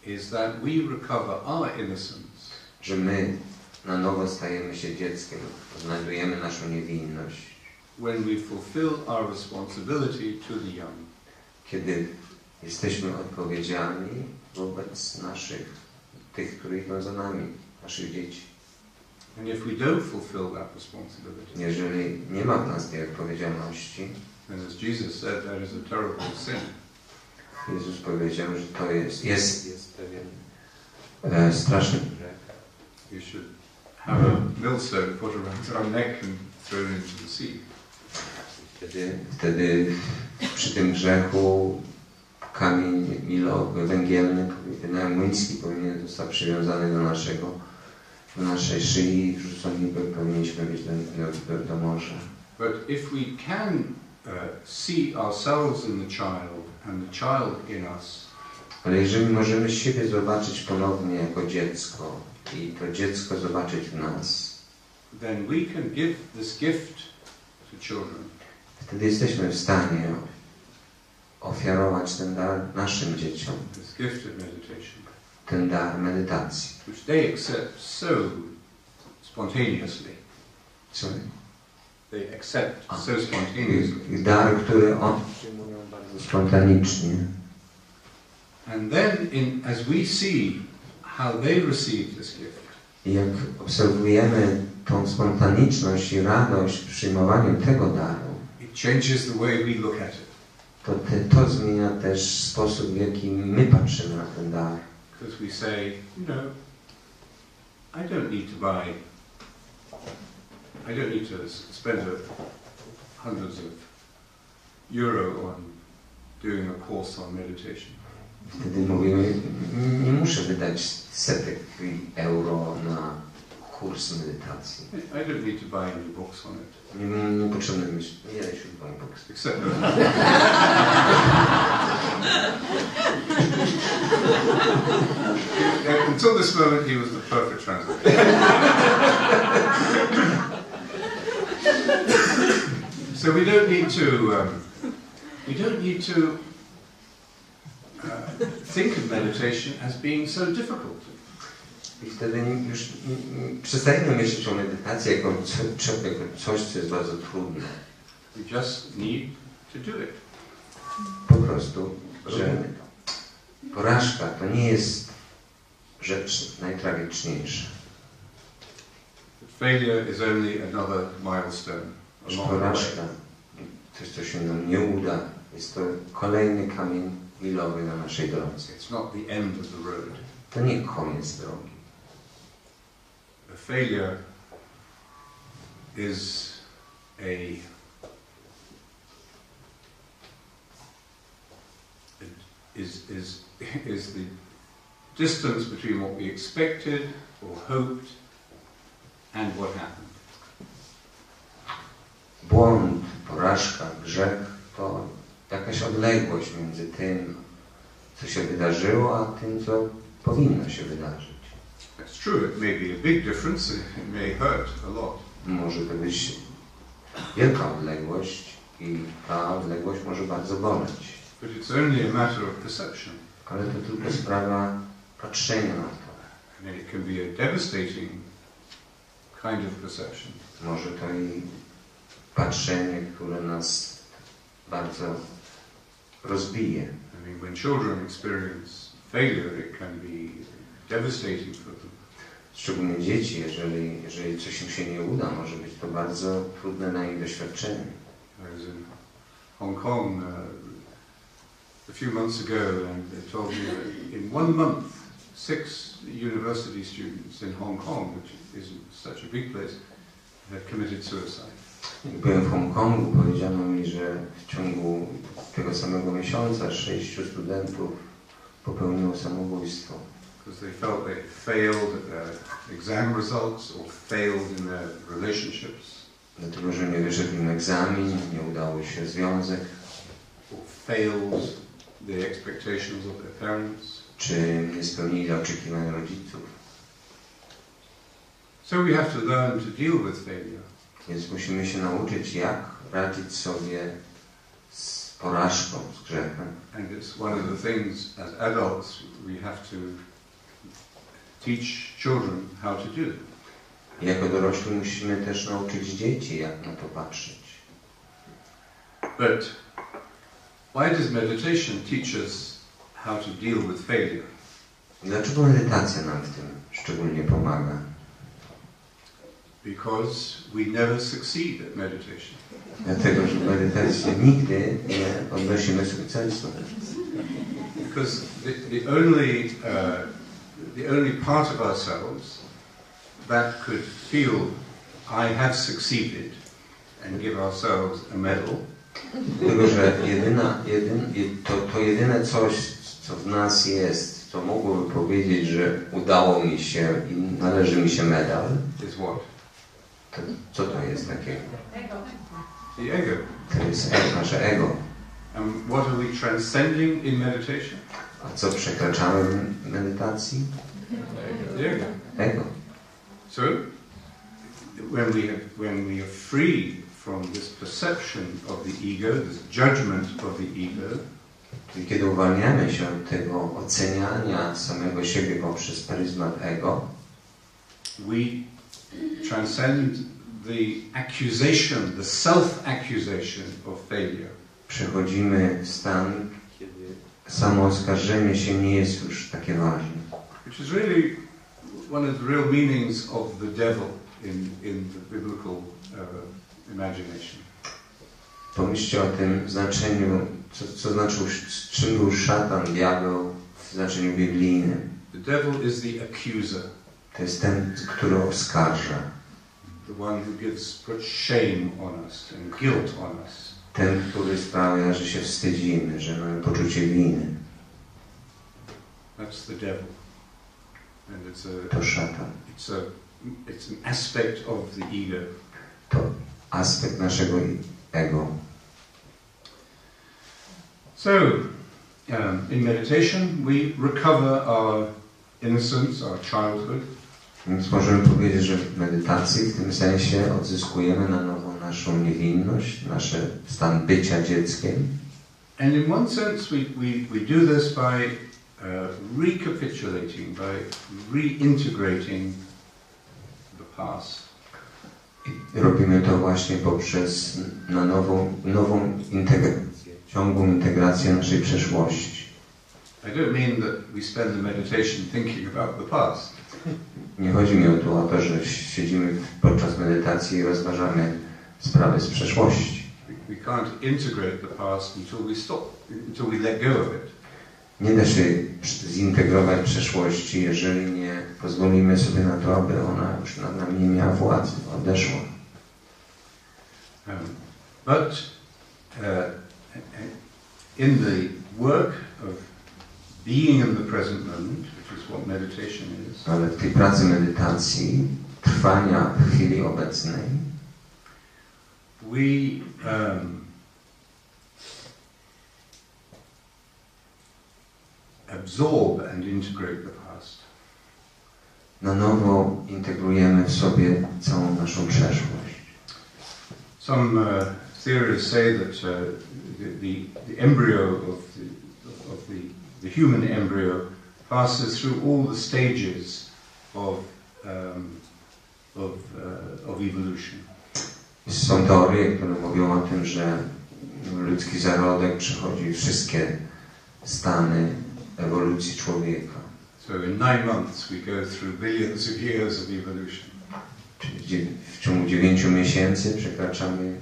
is that we recover our innocence, że my na nowo stajemy się dzieckiem, odnajdujemy naszą niewinność, when we fulfill our responsibility to the young. Kiedy jesteśmy odpowiedzialni wobec tych, którzy idą za nami, naszych dzieci. And if we don't fulfill that responsibility, jeżeli nie ma w nas tej odpowiedzialności, then as Jesus said, that is a terrible sin. Jezus powiedział, że to jest pewien straszny grzech. You should have a millstone put around our neck and thrown into the sea. Wtedy przy tym grzechu kamień milowy, węgielny, młyński powinien zostać przywiązany do naszej szyi i wrzucony powinniśmy być do morza. But if we can see ourselves in the child and the child in us, ale jeżeli możemy siebie zobaczyć ponownie jako dziecko i to dziecko zobaczyć w nas, then we can give this gift to children. Wtedy jesteśmy w stanie ofiarować ten dar naszym dzieciom. This gift of meditation. Ten dar medytacji. Which they accept so spontaneously. Sorry? They accept so spontaneously. Dar, który oni przyjmują bardzo spontanicznie. And then, as we see how they receive this gift, i jak obserwujemy tą spontaniczność i radość w przyjmowaniu tego daru, it changes the way we look at it. To zmienia też sposób, w jaki my patrzymy na ten dar. Because we say, you know, I don't need to spend hundreds of euro on doing a course on meditation. Wtedy mówimy, nie muszę wydać setek euro na kurs medytacji. I don't need to buy any books on it. Nie potrzebne mi nie should buy books. Except until this moment he was the perfect translator. So we don't need to think of meditation as being so difficult. I wtedy już przestajemy myśleć o medytacji jako coś, co jest bardzo trudne. We just need to do it. Po prostu, że porażka to nie jest rzecz najtragiczniejsza. Failure is only another milestone. Porażka, coś, co się nam nie uda, jest to kolejny kamień milowy na naszej drodze. It's not the end of the road. To nie koniec drogi. A failure is the distance between what we expected or hoped and what happened. Błąd, porażka, grzech to jakaś odległość między tym, co się wydarzyło, a tym, co powinno się wydarzyć. That's true, it may be a big difference, it may hurt a lot. Może to być wielka odległość i ta odległość może bardzo boleć. But it's only a matter of perception. Ale to tylko sprawa patrzenia na to. I mean, it can be a devastating kind of perception. Może to i patrzenie, które nas bardzo rozbije. I mean, when children experience failure, it can be devastating for them. Szczególnie dzieci, jeżeli coś im się nie uda, może być to bardzo trudne na ich doświadczenie. I was in Hong Kong a few months ago, and they told me that in 1 month, 6 university students in Hong Kong, which isn't such a big place, had committed suicide. Byłem w Hongkongu, powiedziano mi, że w ciągu tego samego miesiąca 6 studentów popełniło samobójstwo. Because they felt they failed at their exam results or failed in their relationships. Dlatego, że nie wyszedł im egzamin, nie udało się związek. Or failed the expectations of their parents. Czy nie spełnili oczekiwań rodziców. So we have to learn to deal with failure. Więc musimy się nauczyć, jak radzić sobie z porażką, z grzechem. And it's one of the things as adults we have to teach children how to do. Jako dorośli musimy też nauczyć dzieci, jak na to patrzeć. But why does meditation teach us how to deal with failure? Dlaczego medytacja nam w tym szczególnie pomaga? Because we never succeed at meditation. Dlatego, że w medytacji nigdy nie odnosimy sukcesu. Because the only part of ourselves that could feel I have succeeded and give ourselves a medal. Dlatego, że to jedyne coś, co w nas jest, co mogłoby powiedzieć, że udało mi się i należy mi się medal. Is what? To, co to jest takiego? Ego. The ego. To jest nasze ego. And what are we transcending in meditation? A co przekraczamy w medytacji? The ego. Ego. So, when we are free from this perception of the ego, this judgment of the ego, i kiedy uwalniamy się od tego oceniania samego siebie poprzez pryzmat ego, we transcend the accusation, the self-accusation of failure. Przechodzimy w stan, kiedy samo oskarżenie się nie jest już takie ważne. Which is really one of the real meanings of the devil in the biblical imagination. Pomyślcie o tym znaczeniu, co znaczył, czym był szatan, diabeł w znaczeniu biblijnym. The devil is the accuser. To jest ten, który oskarża. The one who puts shame on us and guilt on us. Ten, który sprawia, że się wstydzimy, że mamy poczucie winy. That's the devil. And to szatan. It's an aspect of the ego. To aspekt naszego ego. So, in meditation we recover our innocence, our childhood. Więc możemy powiedzieć, że w medytacji w tym sensie odzyskujemy na nowo naszą niewinność, nasz stan bycia dzieckiem. And in one sense we do this by recapitulating, by reintegrating the past. I robimy to właśnie poprzez nową integrację, ciągłą integrację naszej przeszłości. I don't mean that we spend the meditation thinking about the past. Nie chodzi mi tu o to, że siedzimy podczas medytacji i rozważamy sprawy z przeszłości. We can't integrate the past until we let go of it. Nie da się zintegrować przeszłości, jeżeli nie pozwolimy sobie na to, aby ona już nad nami nie miała władzy, odeszła. But in the work of being in the present moment, which is what meditation is, ale w tej pracy medytacji, trwania w chwili obecnej, we absorb and integrate the past. Na nowo integrujemy w sobie całą naszą przeszłość. Some theorists say that the embryo of the human embryo passes through all the stages of evolution. Są teorie, które mówią o tym, że ludzki zarodek przechodzi wszystkie stany ewolucji człowieka. So in 9 months we go through billions of years of evolution. Czyli w ciągu 9 miesięcy przekraczamy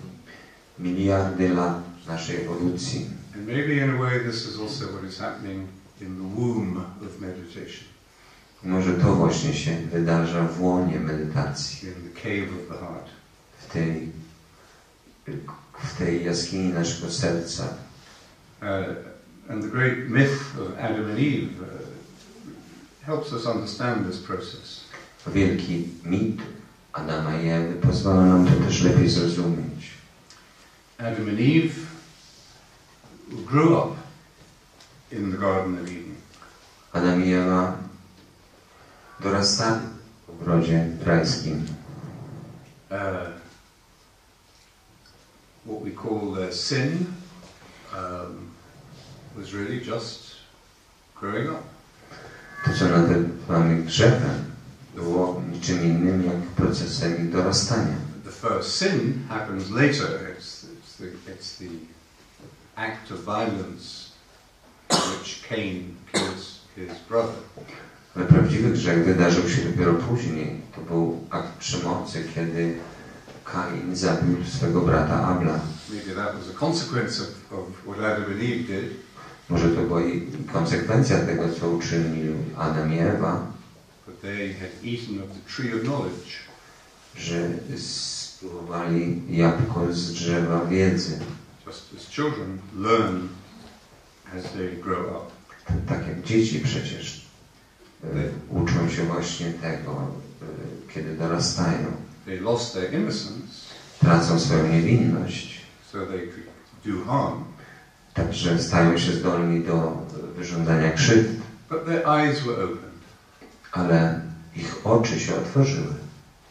miliardy lat naszej ewolucji. And maybe in a way this is also what is happening in the womb of meditation. Może to właśnie się wydarza w łonie medytacji. In the cave of the heart. W tej jaskini naszego serca. And the great myth of Adam and Eve helps us understand this process. Wielki mit Adama i Ewy pozwala nam to też lepiej zrozumieć. Adam and Eve grew up in the Garden of Eden. Adam i Ewa dorastali w ogrodzie rajskim. What we call their sin was really just growing up. To, co nazywamy grzechem, było niczym innym jak procesem ich dorastania. The first sin happens later. It's the act of violence in which Cain kills his brother. Ale prawdziwy grzech wydarzył się dopiero później. To był akt przemocy, kiedy Kain zabił swego brata Abla. Maybe that was a consequence of what Adam and Eve did. Może to była i konsekwencja tego, co uczynili Adam i Ewa. But they had eaten of the tree of knowledge. Że spróbowali jabłko z drzewa wiedzy. Just as children learn as they grow up. Tak jak dzieci przecież uczą się właśnie tego, kiedy dorastają. They lost their innocence. Tracą swoją niewinność. So they could do harm. Także stają się zdolni do wyrządzania krzywd. But their eyes were opened. Ale ich oczy się otworzyły.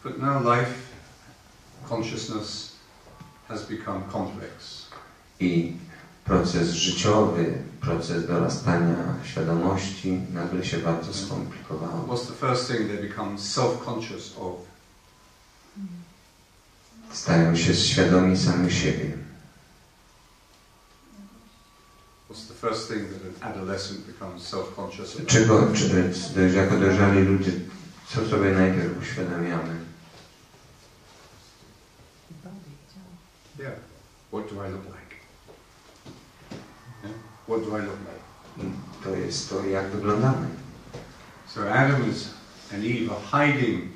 But now life consciousness has become complex. I proces życiowy, proces dorastania świadomości nagle się bardzo skomplikował. What's the first thing they become self-conscious of? Stają się świadomi samych siebie. What's the first thing that an adolescent becomes self-conscious of? Czego, jako dojrzali ludzie, co sobie najpierw uświadamiamy? Yeah. What do I look like? Yeah? What do I look like? To jest to, jak wyglądamy. So Adam and Eve are hiding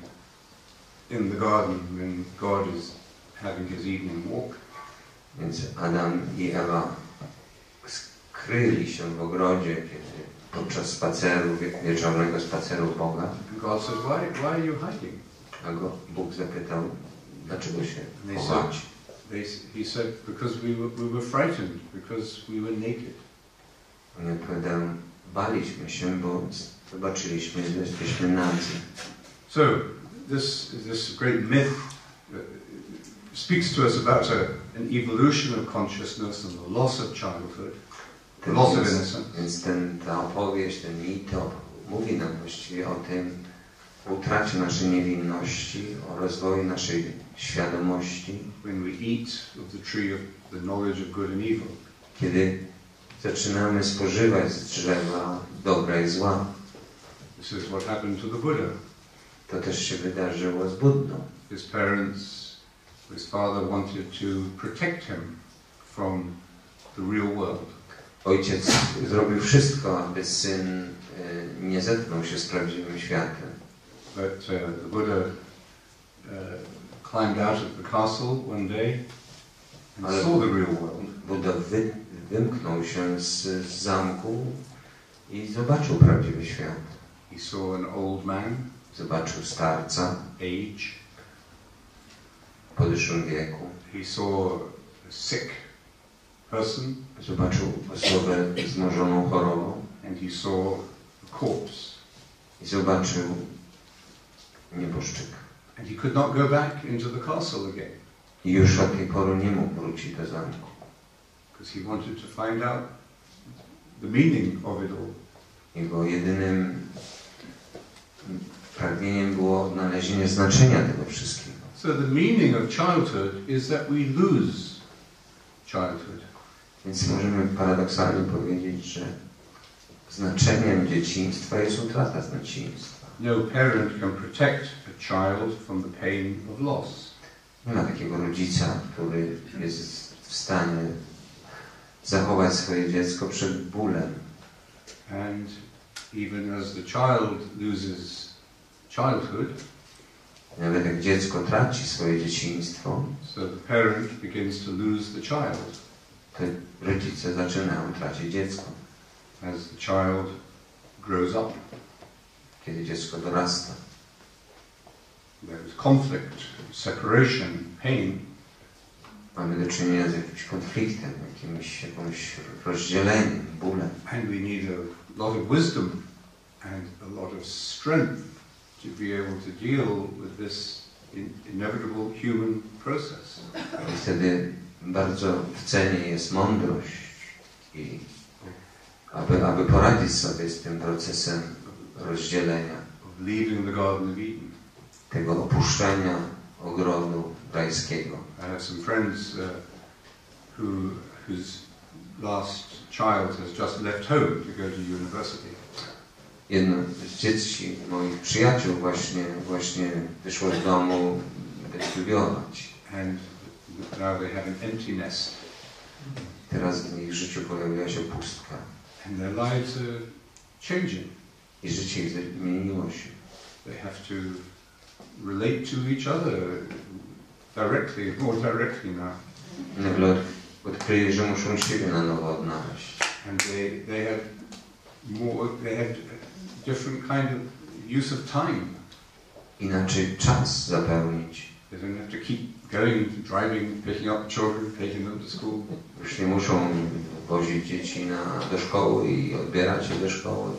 in the garden when God is having his evening walk. Więc Adam i Ewa skryli się w ogrodzie, kiedy podczas spaceru, wieczornego spaceru Boga. And God says, why are you hiding? A Bóg zapytał, dlaczego się They chować? He said, because we were frightened, because we were naked. Oni odpowiadają, baliśmy się, bo zobaczyliśmy, że jesteśmy nadzy. So this great myth speaks to us about an evolution of consciousness and the loss of childhood, the loss of innocence. Więc ta opowieść, ten mit mówi nam właściwie o tym utracie naszej niewinności, o rozwoju naszej świadomości. When we eat of the tree of the knowledge of good and evil. Kiedy zaczynamy spożywać z drzewa dobra i zła. This is what happened to the Buddha. To też się wydarzyło z Buddą. His father wanted to protect him from the real world. Ojciec zrobił wszystko, aby syn nie zetknął się z prawdziwym światem. But the Buddha climbed out of the castle one day and saw the real world. Buddha wymknął się z zamku i zobaczył prawdziwy świat. He saw an old man, Zobaczył starca, age. w podeszłym wieku. He saw a sick person. Zobaczył osobę zmożoną chorobą. And he saw a corpse. I zobaczył nieboszczyk. And he could not go back into the castle again. I już od tej pory nie mógł wrócić do zamku. Because he wanted to find out the meaning of it all. Jego jedynym pragnieniem było odnalezienie znaczenia tego wszystkiego. So the meaning of childhood is that we lose childhood. Więc możemy paradoksalnie powiedzieć, że znaczeniem dzieciństwa jest utrata dzieciństwa. No parent can protect a child from the pain of loss. Nie ma takiego rodzica, który jest w stanie zachować swoje dziecko przed bólem. And even as the child loses childhood, nawet jak dziecko traci swoje dzieciństwo, so the parent begins to lose the child. to rodzice zaczynają tracić dziecko. As the child grows up, kiedy dziecko dorasta. there is conflict, separation, pain. Mamy do czynienia z jakimś konfliktem, jakimś rozdzieleniem, bólem. And we need a lot of wisdom and a lot of strength to be able to deal with this inevitable human process. I wtedy bardzo w cenie jest mądrość i aby poradzić sobie z tym procesem rozdzielenia, Of leaving the Garden of Eden. tego opuszczenia ogrodu rajskiego. I have some friends whose last child has just left home to go to university. Jedno z dzieci moich przyjaciół właśnie wyszło z domu, by studiować. And now they have an empty nest. Teraz w ich życiu pojawiła się pustka. And their lives are changing. I życie ich zmieniło się. They have to relate to each other directly, more directly now. Nagle odkryli, że muszą siebie na nowo odnaleźć. And they have different kind of use of time. Inaczej czas zapełnić. They don't have to keep going, driving, picking up children, taking them to school. Już nie muszą wozić dzieci do szkoły i odbierać je do szkoły.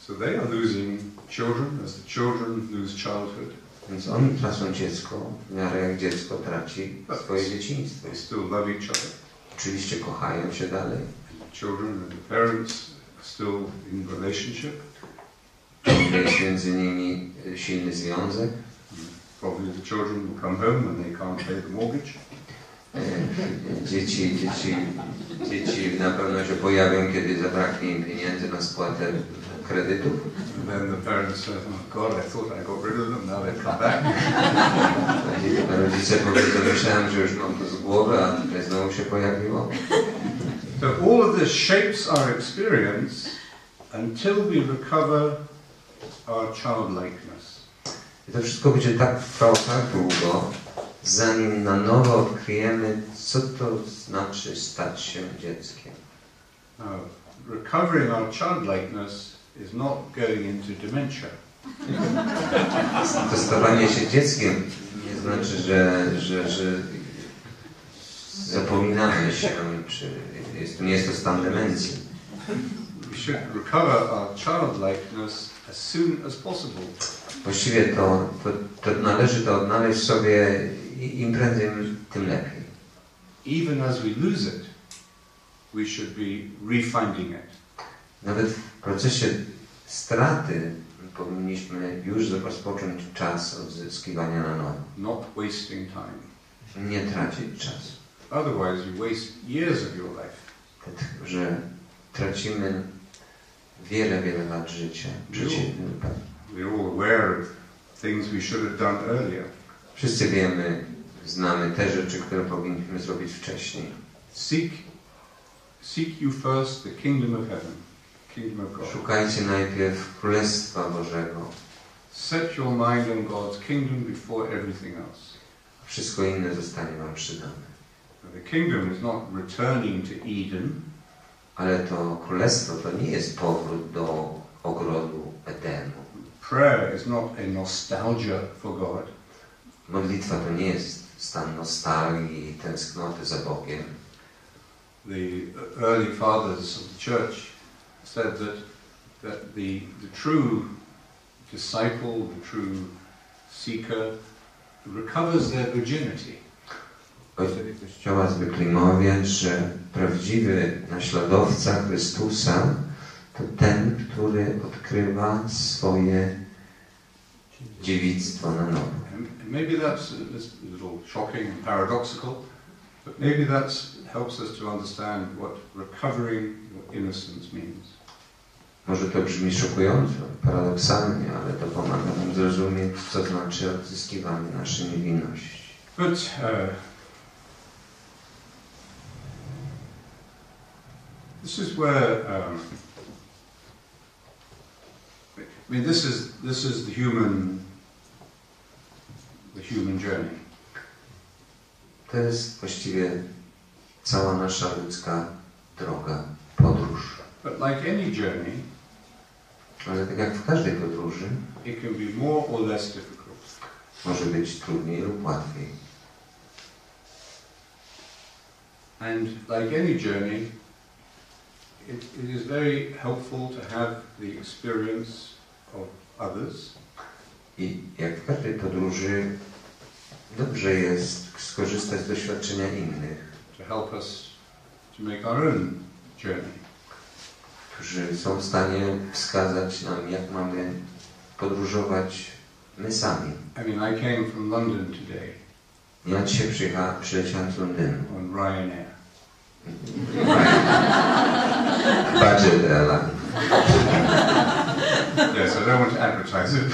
So they are losing children as the children lose childhood. Więc oni tracą dziecko, w miarę jak dziecko traci swoje dzieciństwo. They still love each other. Oczywiście kochają się dalej. Children and the parents are still in relationship. Jest między nimi silny związek. Probably the children will come home when they can't pay the mortgage. Dzieci na pewno się pojawią, kiedy zabraknie im pieniędzy na spłatę kredytów. And then the parents say, oh God, I thought I got rid of them, now they've come back. Rodzice powiedzą, myślałem, że już mam to z głowy, a tutaj znowu się pojawiło. So all of this shapes our experience until we recover our childlikeness. I to wszystko będzie tak trwało tak długo, zanim na nowo odkryjemy, co to znaczy stać się dzieckiem. Now, recovering our childlikeness is not going into dementia. To stawanie się dzieckiem nie znaczy, że zapominamy się, czy nie jest to stan demencji. We should recover our childlikeness as soon as possible. Właściwie to należy to odnaleźć sobie im prędzej, tym lepiej. Even as we lose it, we should be refinding it. Nawet w procesie straty powinniśmy już rozpocząć czas odzyskiwania na nowo. Not wasting time. Nie tracić czasu. Otherwise you waste years of your life. Dlatego, że tracimy wiele lat życia. We're all aware of things we should have done earlier. Wszyscy wiemy, znamy te rzeczy, które powinniśmy zrobić wcześniej. Seek you first the kingdom of heaven, kingdom of God. Szukajcie najpierw Królestwa Bożego. Set your mind on God's kingdom before everything else. Wszystko inne zostanie wam przydane. The kingdom is not returning to Eden. Ale to Królestwo to nie jest powrót do ogrodu Edenu. Prayer is not a nostalgia for God. Modlitwa to nie jest stan nostalgii i tęsknoty za Bogiem. The early fathers of the church said that the true disciple, the true seeker recovers their virginity. Ojcowie Kościoła zwykli mówić, że prawdziwy naśladowca Chrystusa to ten, który odkrywa swoje dziewictwo na nowo. And maybe that's a little shocking and paradoxical, but maybe that helps us to understand what recovering your innocence means. Może to brzmi szokująco, paradoksalnie, ale to pomaga nam zrozumieć, co znaczy odzyskiwanie naszej niewinności. But this is where I mean, this is the human journey. To jest właściwie cała nasza ludzka droga, podróż. But like any journey, ale tak jak w każdej podróży, it can be more or less difficult. Może być trudniej lub łatwiej. And like any journey, it is very helpful to have the experience of others. I jak w każdej podróży, dobrze jest skorzystać z doświadczenia innych. To help us to make our own journey. Którzy są w stanie wskazać nam, jak mamy podróżować my sami. I mean, I came from London today. Ja dzisiaj przyleciałem z Londynu. On Ryanair. Budget airline. Yes, I don't want to advertise it.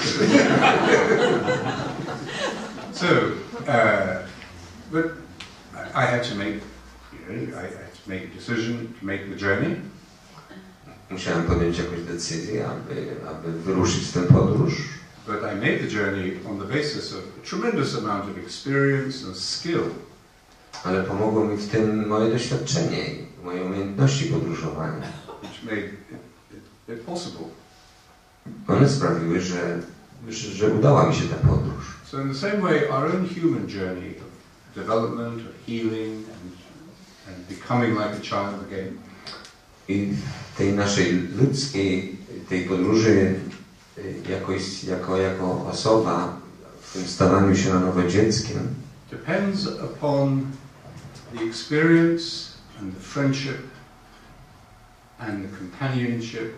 So, but I had to make, I had to make a decision to make the journey. Musiałem podjąć jakąś decyzję, aby wyruszyć w tę podróż. But I made the journey on the basis of a tremendous amount of experience and skill. Ale pomogło mi w tym moje doświadczenie i moje umiejętności podróżowania. Which made it possible. One sprawiły, że udała mi się ta podróż. So in the same way, our own human journey of development, of healing, and becoming like a child again. I w tej naszej ludzkiej, tej podróży jako osoba w tym stawaniu się na nowo dzieckiem depends upon the experience and the friendship and the companionship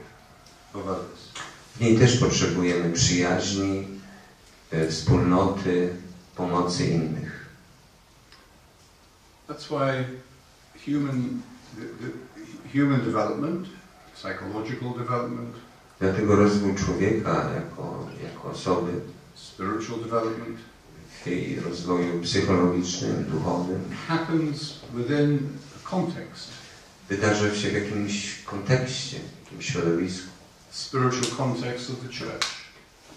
of others. W niej też potrzebujemy przyjaźni, wspólnoty, pomocy innych. That's why human development, psychological development, Dlatego rozwój człowieka jako osoby, spiritual development, w jej rozwoju psychologicznym, duchowym, happens within a context. wydarza się w jakimś kontekście, w jakimś środowisku. Spiritual context of the church.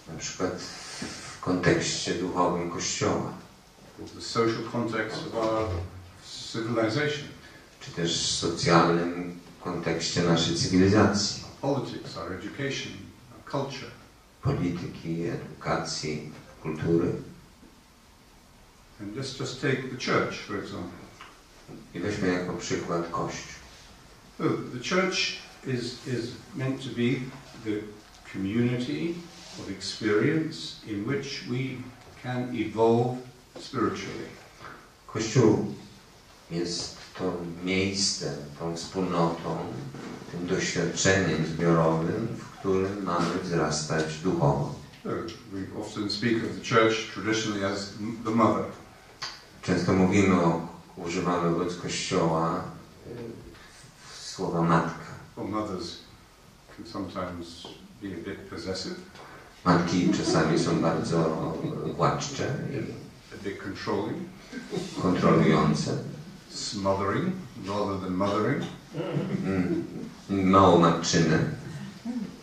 Na przykład w kontekście duchowym Kościoła, Or the social context of our civilization. czy też w socjalnym kontekście naszej cywilizacji, Politics, our education, our culture. polityki, edukacji, kultury. And let's just take the church, for example. I weźmy jako przykład Kościół. So the church is meant to be the community of experience in which we can evolve spiritually. Kościół jest to miejsce, tą wspólnotą, tym doświadczeniem zbiorowym, w którym mamy wzrastać duchowo. So we often speak of the church traditionally as the mother. Często używamy wobec Kościoła słowa matka. Well, mothers can sometimes be a bit possessive, Matki czasami są bardzo władcze a bit controlling, i kontrolujące. smothering rather than mothering. Mało matczyne.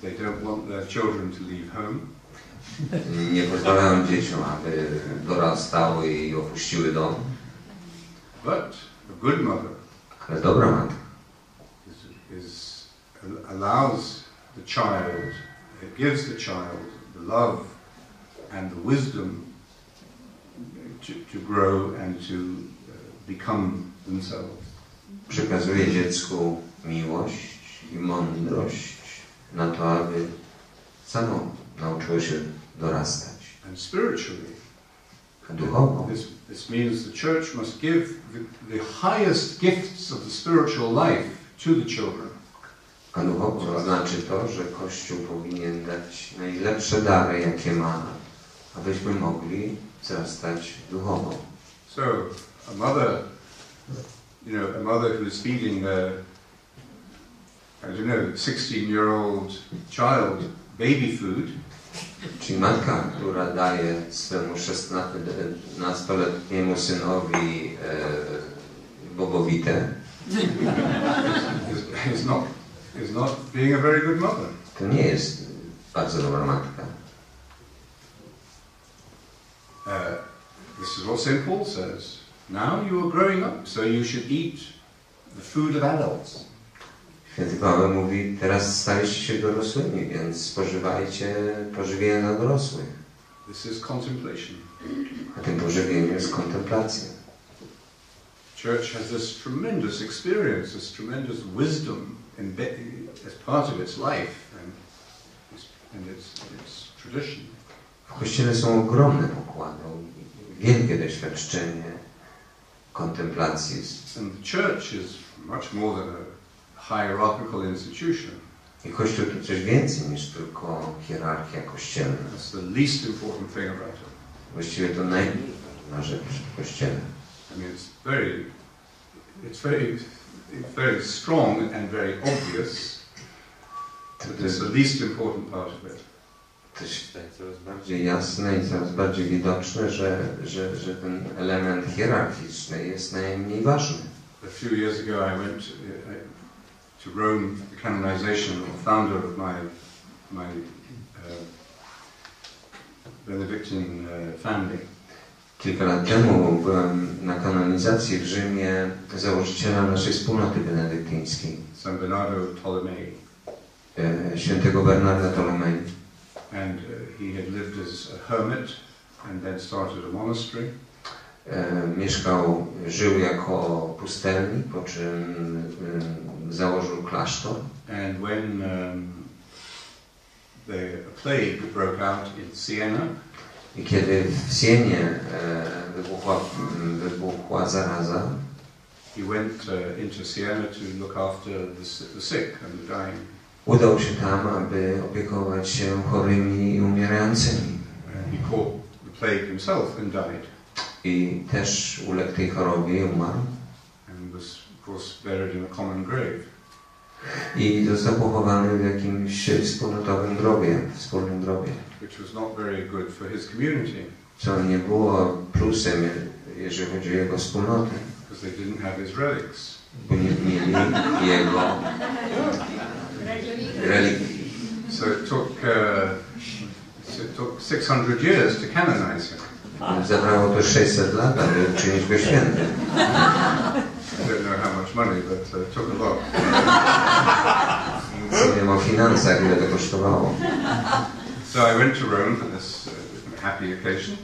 They don't want their children to leave home. Nie pozwalają dzieciom, aby dorastały i opuściły dom. But a good mother Ale dobra matka allows the child, it gives the child the love and the wisdom to grow and to become themselves. przekazuje dziecku miłość i mądrość na to, aby samo nauczyło się dorastać. And spiritually, Duchowo. this means the church must give the highest gifts of the spiritual life to the children. A duchowo znaczy to, że Kościół powinien dać najlepsze dary, jakie ma, abyśmy mogli wzrastać duchowo. So, a mother who is feeding a 16-year-old child baby food, Czyli matka, która daje swemu 16-letniemu synowi bobowitę, is not being a very good mother. to nie jest bardzo dobra matka. This is what St. Paul says. Now you are growing up, so you should eat the food of adults. Święty Paweł mówi, teraz staliście się dorosłymi, więc spożywajcie pożywienie dla dorosłych. This is contemplation. A tym pożywieniem jest kontemplacja. Church has this tremendous experience, this tremendous wisdom as part of its life and its tradition. W Kościele są ogromne pokłady, wielkie doświadczenie kontemplacji. And the church is much more than a hierarchical institution. I Kościół to coś więcej niż tylko hierarchia kościelna. That's the least important thing about it. Właściwie to najmniej ważna rzecz w Kościele. I mean, it's very strong and very obvious, but it's the least important part of it. To się staje coraz bardziej jasne i coraz bardziej widoczne, że ten element hierarchiczny jest najmniej ważny. A few years ago I went to Rome for the canonization of the founder of my Benedictine family. Kilka lat temu byłem na kanonizacji w Rzymie założyciela naszej wspólnoty benedyktyńskiej, San Bernardo Tolomei. świętego Bernarda Tolomei. And he had lived as a hermit and then started a monastery. Żył jako pustelnik, po czym założył klasztor. And when a plague broke out in Siena, I kiedy w Sienie wybuchła zaraza, he went into Siena to look after the sick and the dying. Udał się tam, aby opiekować się chorymi i umierającymi. He caught the plague himself and died. I też uległ tej chorobie i umarł. And was, of course, buried in a common grave. I został pochowany w jakimś wspólnotowym grobie, wspólnym grobie. Which was not very good for his community. Co nie było plusem, jeżeli chodzi o jego wspólnotę. Because they didn't have his relics. Bo nie mieli jego religii. So it took 600 years to canonize him. Zabrało to 600 lat, aby uczynić go świętym. I don't know how much money, but it took a lot. Nie wiem o finansach, ile to kosztowało. So I went to Rome for this happy occasion.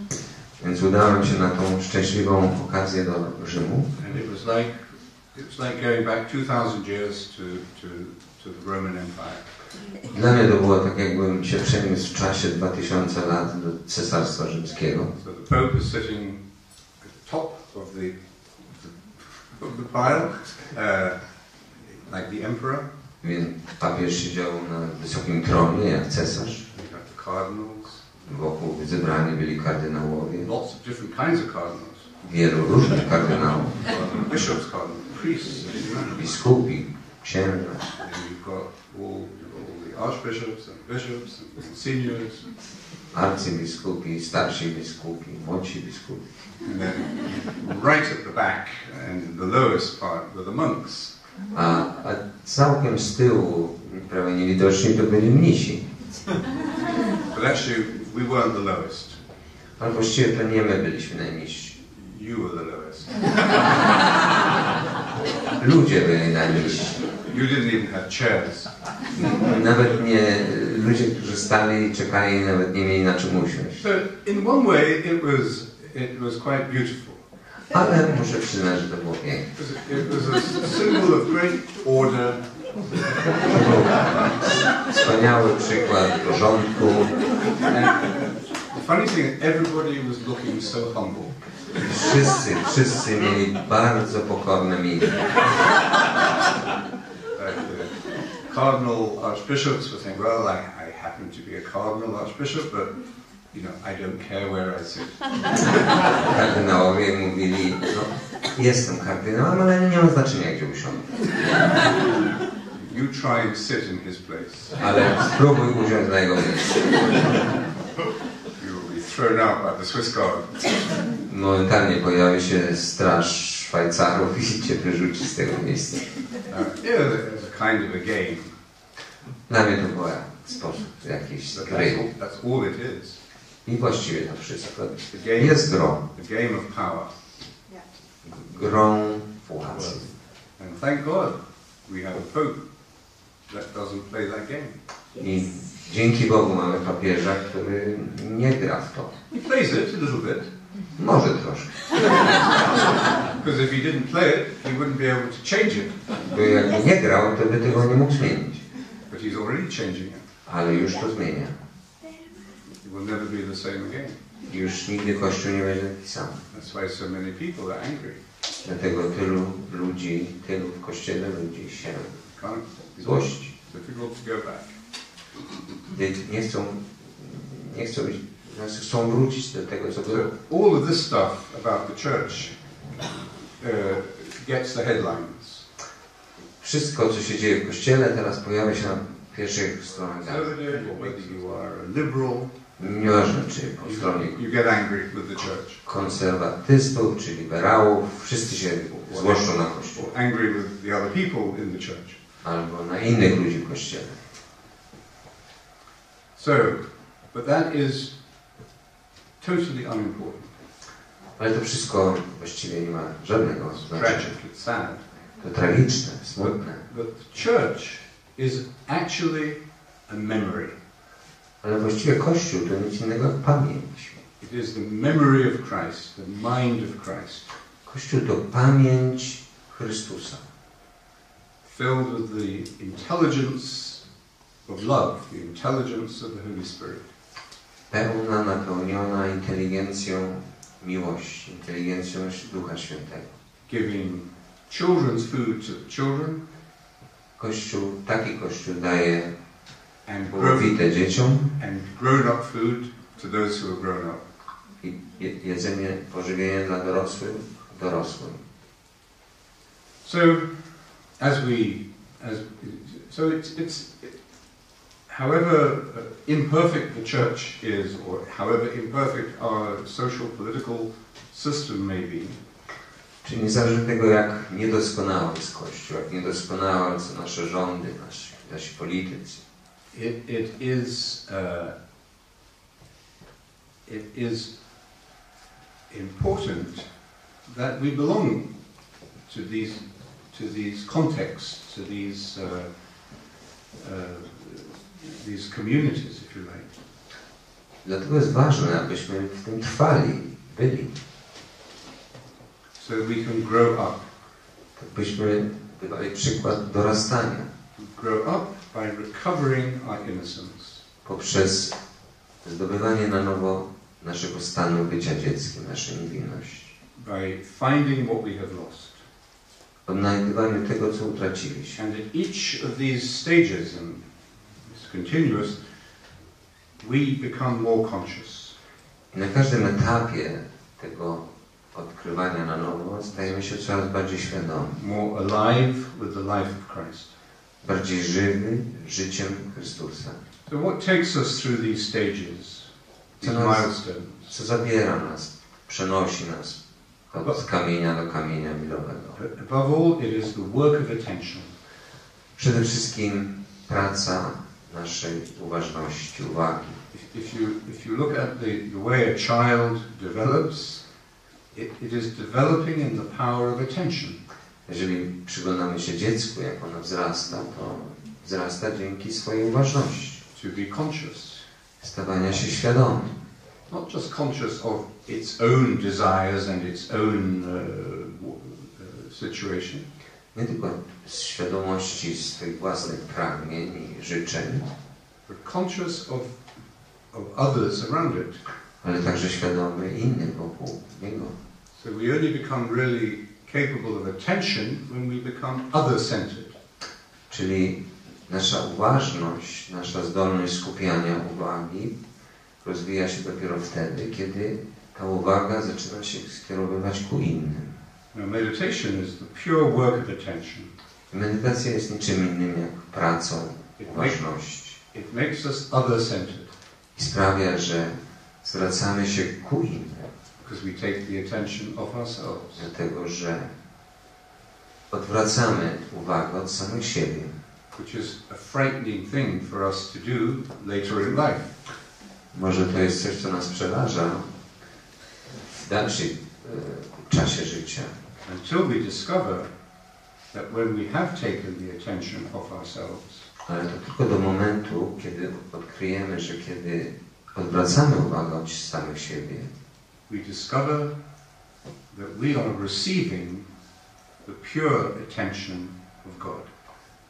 Więc udałem się na tą szczęśliwą okazję do Rzymu. And it was like going back 2000 years to the Roman Empire. Dla mnie to było tak, jakbym się przeniósł w czasie 2000 lat do Cesarstwa Rzymskiego. So the Pope is sitting at the top of the pile, like the emperor. Więc papież siedział na wysokim tronie, jak cesarz. You got the cardinals. Wokół zebrani byli kardynałowie. Lots of different kinds of cardinals. Wielu różnych kardynałów. Bishops, cardinals, priests, biskupi, księża. And you've got all the archbishops and bishops and seniors. Arcybiskupi, starsi biskupi, młodsi biskupi. And then right at the back and the lowest part were the monks. A całkiem z tyłu, prawie niewidoczni, to byli mnisi. But actually, we weren't the lowest. Ale właściwie to nie my byliśmy najniżsi. You were the lowest. Ludzie byli najniżsi. You didn't even have chairs. Nawet nie ludzie, którzy stali i czekali, nawet nie mieli na czym usiąść. So in one way, it was quite beautiful. Ale muszę przyznać, że to było piękne. It was a symbol of great order. Wspaniały przykład porządku. The funny thing, everybody was looking so humble. Wszyscy mieli bardzo pokorne miny. Cardinal archbishops were saying, well, I happen to be a cardinal archbishop, but you know, I don't care where I sit. Kardynałowie mówili, no, jestem kardynałem, ale nie ma znaczenia, gdzie usiądę. You try and sit in his place. Ale spróbuj usiąść na jego miejsce. You will be thrown out by the Swiss Guard. Momentalnie pojawi się straż Szwajcarów i cię wyrzuci z tego miejsca. Yeah, it's a kind of a game. Dla mnie to był sposób jakiś gry. That's all it is. I właściwie to wszystko. Jest grą. The game of power. Grą władzy. And thank God we have a Pope that doesn't play that game. I dzięki Bogu mamy papieża, który nie gra w to. He plays it a little bit. Może troszkę. Because if he didn't play it, he wouldn't be able to change it. Bo jakby nie grał, to by tego nie mógł zmienić. But he's already changing it. Ale już to zmienia. It will never be the same again. Już nigdy Kościół nie będzie taki sam. That's why so many people are angry. Dlatego tylu w Kościele ludzi się złości. Difficult to go back. Chcą wrócić do tego, co było. All of this stuff about the church gets the headlines. Wszystko, co się dzieje w Kościele, teraz pojawia się na pierwszych stronach gazet. Whether you are a liberal, Nieważne, czy po stronie you get angry with the church. konserwatystów, czy liberałów, wszyscy się złoszczą na Kościół. Or angry with the other people in the church. Albo na innych ludzi w Kościele. So, but that is totally unimportant. Ale to wszystko właściwie nie ma żadnego znaczenia. Tragic, it's sad. To tragiczne, smutne. But the church is actually a memory. Ale właściwie Kościół to nic innego jak pamięć. It is the memory of Christ, the mind of Christ. Kościół to pamięć Chrystusa. Filled with the intelligence of love, the intelligence of the Holy Spirit. pełna, napełniona inteligencją miłości, inteligencją Ducha Świętego. Giving children's food to children. Taki Kościół daje And połowite dzieciom and grown-up food to those who are grown up. I jedzenie, pożywienie dla dorosłym. So, however imperfect the church is, or however imperfect our social political system may be, czyli niezależnie od tego, jak niedoskonały jest Kościół, jak niedoskonałe są nasze rządy, nasi politycy, it is important that we belong to these contexts, to these communities, if you like. Dlatego jest ważne, abyśmy w tym trwali, byli. So we can grow up. Byśmy dawali przykład dorastania. Grow up by recovering our innocence. Poprzez zdobywanie na nowo naszego stanu bycia dzieckiem, naszej niewinności. By finding what we have lost. Odnajdywaniu tego, co utraciliśmy. And at each of these stages, and it's continuous, we become more conscious. I na każdym etapie tego odkrywania na nowo stajemy się coraz bardziej świadomi. More alive with the life of Christ. Bardziej żywy życiem Chrystusa. So what takes us through these stages, these milestones? Co zabiera nas, przenosi nas od kamienia do kamienia milowego. Above all, it is the work of attention. Przede wszystkim praca naszej uważności, uwagi. If you look at the way a child develops, it is developing in the power of attention. Jeżeli przyglądamy się dziecku, jak ono wzrasta, to wzrasta dzięki swojej uważności. To be conscious. Stawania się świadomym. Not just conscious of its own desires and its own situation. Nie tylko z świadomości swoich własnych pragnień i życzeń, but conscious of others around it. Ale także świadomy innych wokół niego. So we only become really capable of attention when we become other-centered. Czyli nasza uważność, nasza zdolność skupiania uwagi rozwija się dopiero wtedy, kiedy ta uwaga zaczyna się skierowywać ku innym. Meditation is the pure work of attention. Medytacja jest niczym innym jak pracą uważności. It makes us other-centered. I sprawia, że zwracamy się ku innym. Because we take the attention of ourselves. Dlatego, że odwracamy uwagę od samych siebie. Which is a frightening thing for us to do later in life. Może to jest coś, co nas przeraża w dalszym czasie życia. Until we discover that when we have taken the attention of ourselves, ale to tylko do momentu, kiedy odkryjemy, że kiedy odwracamy uwagę od samych siebie, we discover that we are receiving the pure attention of God.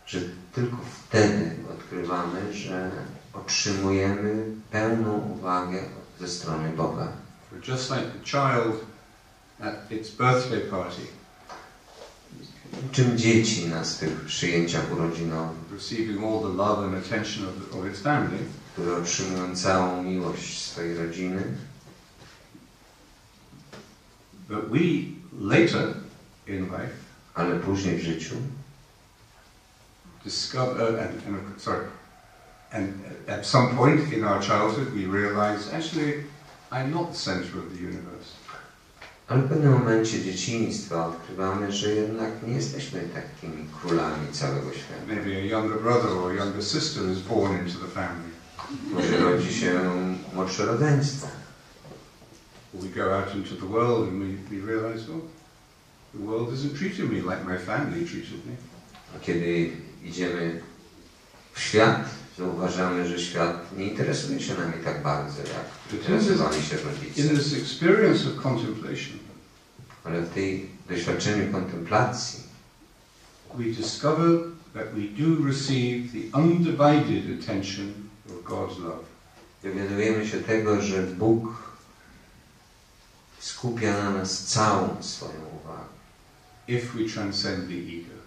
Że tylko wtedy odkrywamy, że otrzymujemy pełną uwagę ze strony Boga. Just like the child at its birthday party, czym dzieci na swych przyjęciach urodzinowych, receiving all the love and attention of its family, które otrzymują całą miłość swojej rodziny. But we later in life, ale później w życiu, discover and at some point in our childhood we realize actually I'm not the center of the universe. Ale w pewnym momencie dzieciństwa odkrywamy, że jednak nie jesteśmy takimi królami całego świata. Maybe a younger brother or a younger sister is born into the family. Może rodzi się młodsze rodzeństwo. We go out into the world and we realize, well, the world isn't treating me like my family treated me. A kiedy idziemy w świat, zauważamy, że świat nie interesuje się nami tak bardzo, jak interesowali się rodzice. In this experience of contemplation, ale w tej doświadczeniu kontemplacji we discover that we do receive the undivided attention of God's love. dowiadujemy się tego, że Bóg skupia na nas całą swoją uwagę. If we transcend the ego.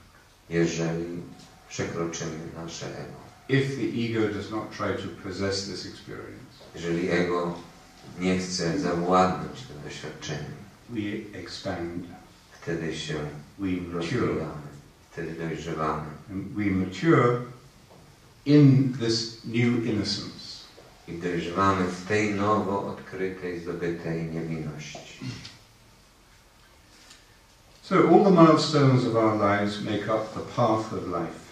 Jeżeli przekroczymy nasze ego. If the ego does not try to possess this experience. Jeżeli ego nie chce zawładnąć tym doświadczeniem. We expand. Wtedy się rozwijamy. Wtedy dojrzewamy. And we mature in this new innocence. I dojrzewamy w tej nowo odkrytej, zdobytej niewinności. So all the milestones of our lives make up the path of life.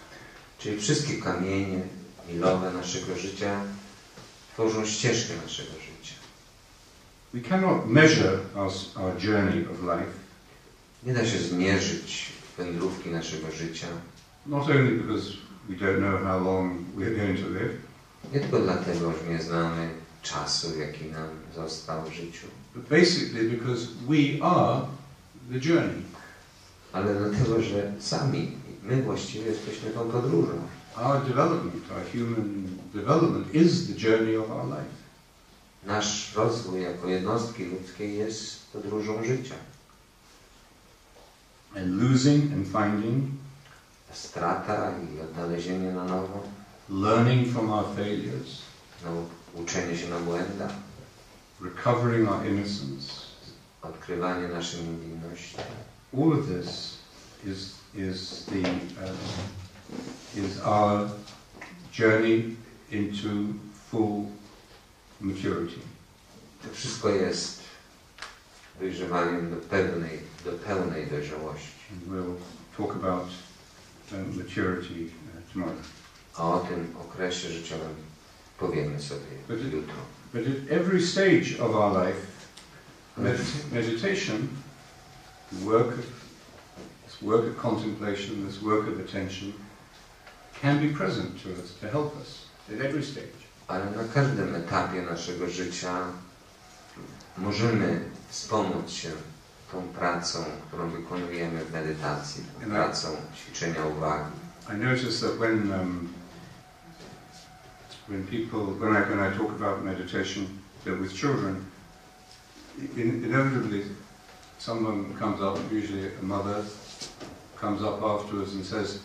Czyli wszystkie kamienie milowe naszego życia tworzą ścieżkę naszego życia. We cannot measure our journey of life. Nie da się zmierzyć wędrówki naszego życia. Not only because we don't know how long we're going to live. Nie tylko dlatego, że nie znamy czasu, jaki nam został w życiu. But basically because we are the journey. Ale dlatego, że sami, my właściwie jesteśmy tą podróżą. Our development, our human development is the journey of our life. Nasz rozwój jako jednostki ludzkiej jest podróżą życia. And losing and finding. Strata i odnalezienie na nowo. Learning from our failures. Uczenie się na błędach. Recovering our innocence. Odkrywanie naszej niewinności. All of this is our journey into full maturity. To wszystko jest dojrzewaniem do pełnej dojrzałości. And we'll talk about maturity tomorrow. A o tym okresie życiowym powiemy sobie jutro. But at every stage of our life, meditation, this work of contemplation, this work of attention, can be present to us, to help us at every stage. Ale na każdym etapie naszego życia możemy wspomóc się tą pracą, którą wykonujemy w medytacji, tą pracą ćwiczenia uwagi. I notice that when I talk about meditation with children, inevitably someone comes up, usually a mother, comes up afterwards and says,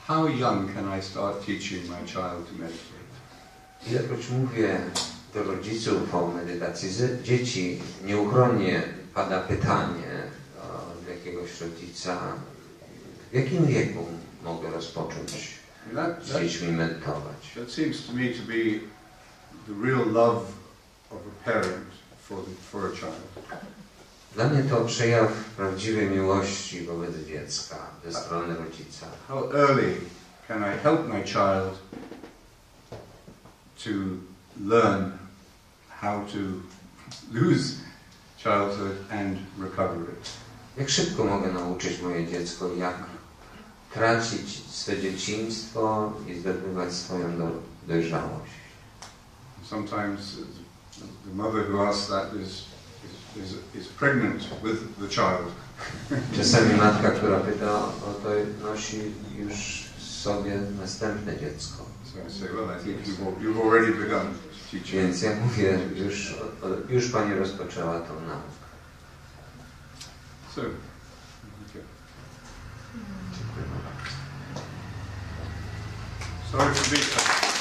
"How young can I start teaching my child to meditate?" Ilekroć mówię do rodziców o medytacji dzieci, nieuchronnie pada pytanie od jakiegoś rodzica, w jakim wieku mogę rozpocząć z dziećmi medytować? That seems to me to be the real love of a parent for a child. Dla mnie to przejaw prawdziwej miłości wobec dziecka ze strony rodzica. How early can I help my child to learn how to lose childhood and recover it? Jak szybko mogę nauczyć moje dziecko, jak tracić swe dzieciństwo i zdobywać swoją dojrzałość? Sometimes the mother who asks that is pregnant with the child. Czasami matka, która pyta o to, nosi już w sobie następne dziecko. So I say, well, I think you've already begun teaching. Więc ja mówię, już Pani rozpoczęła tą naukę. So, okay. Sorry for being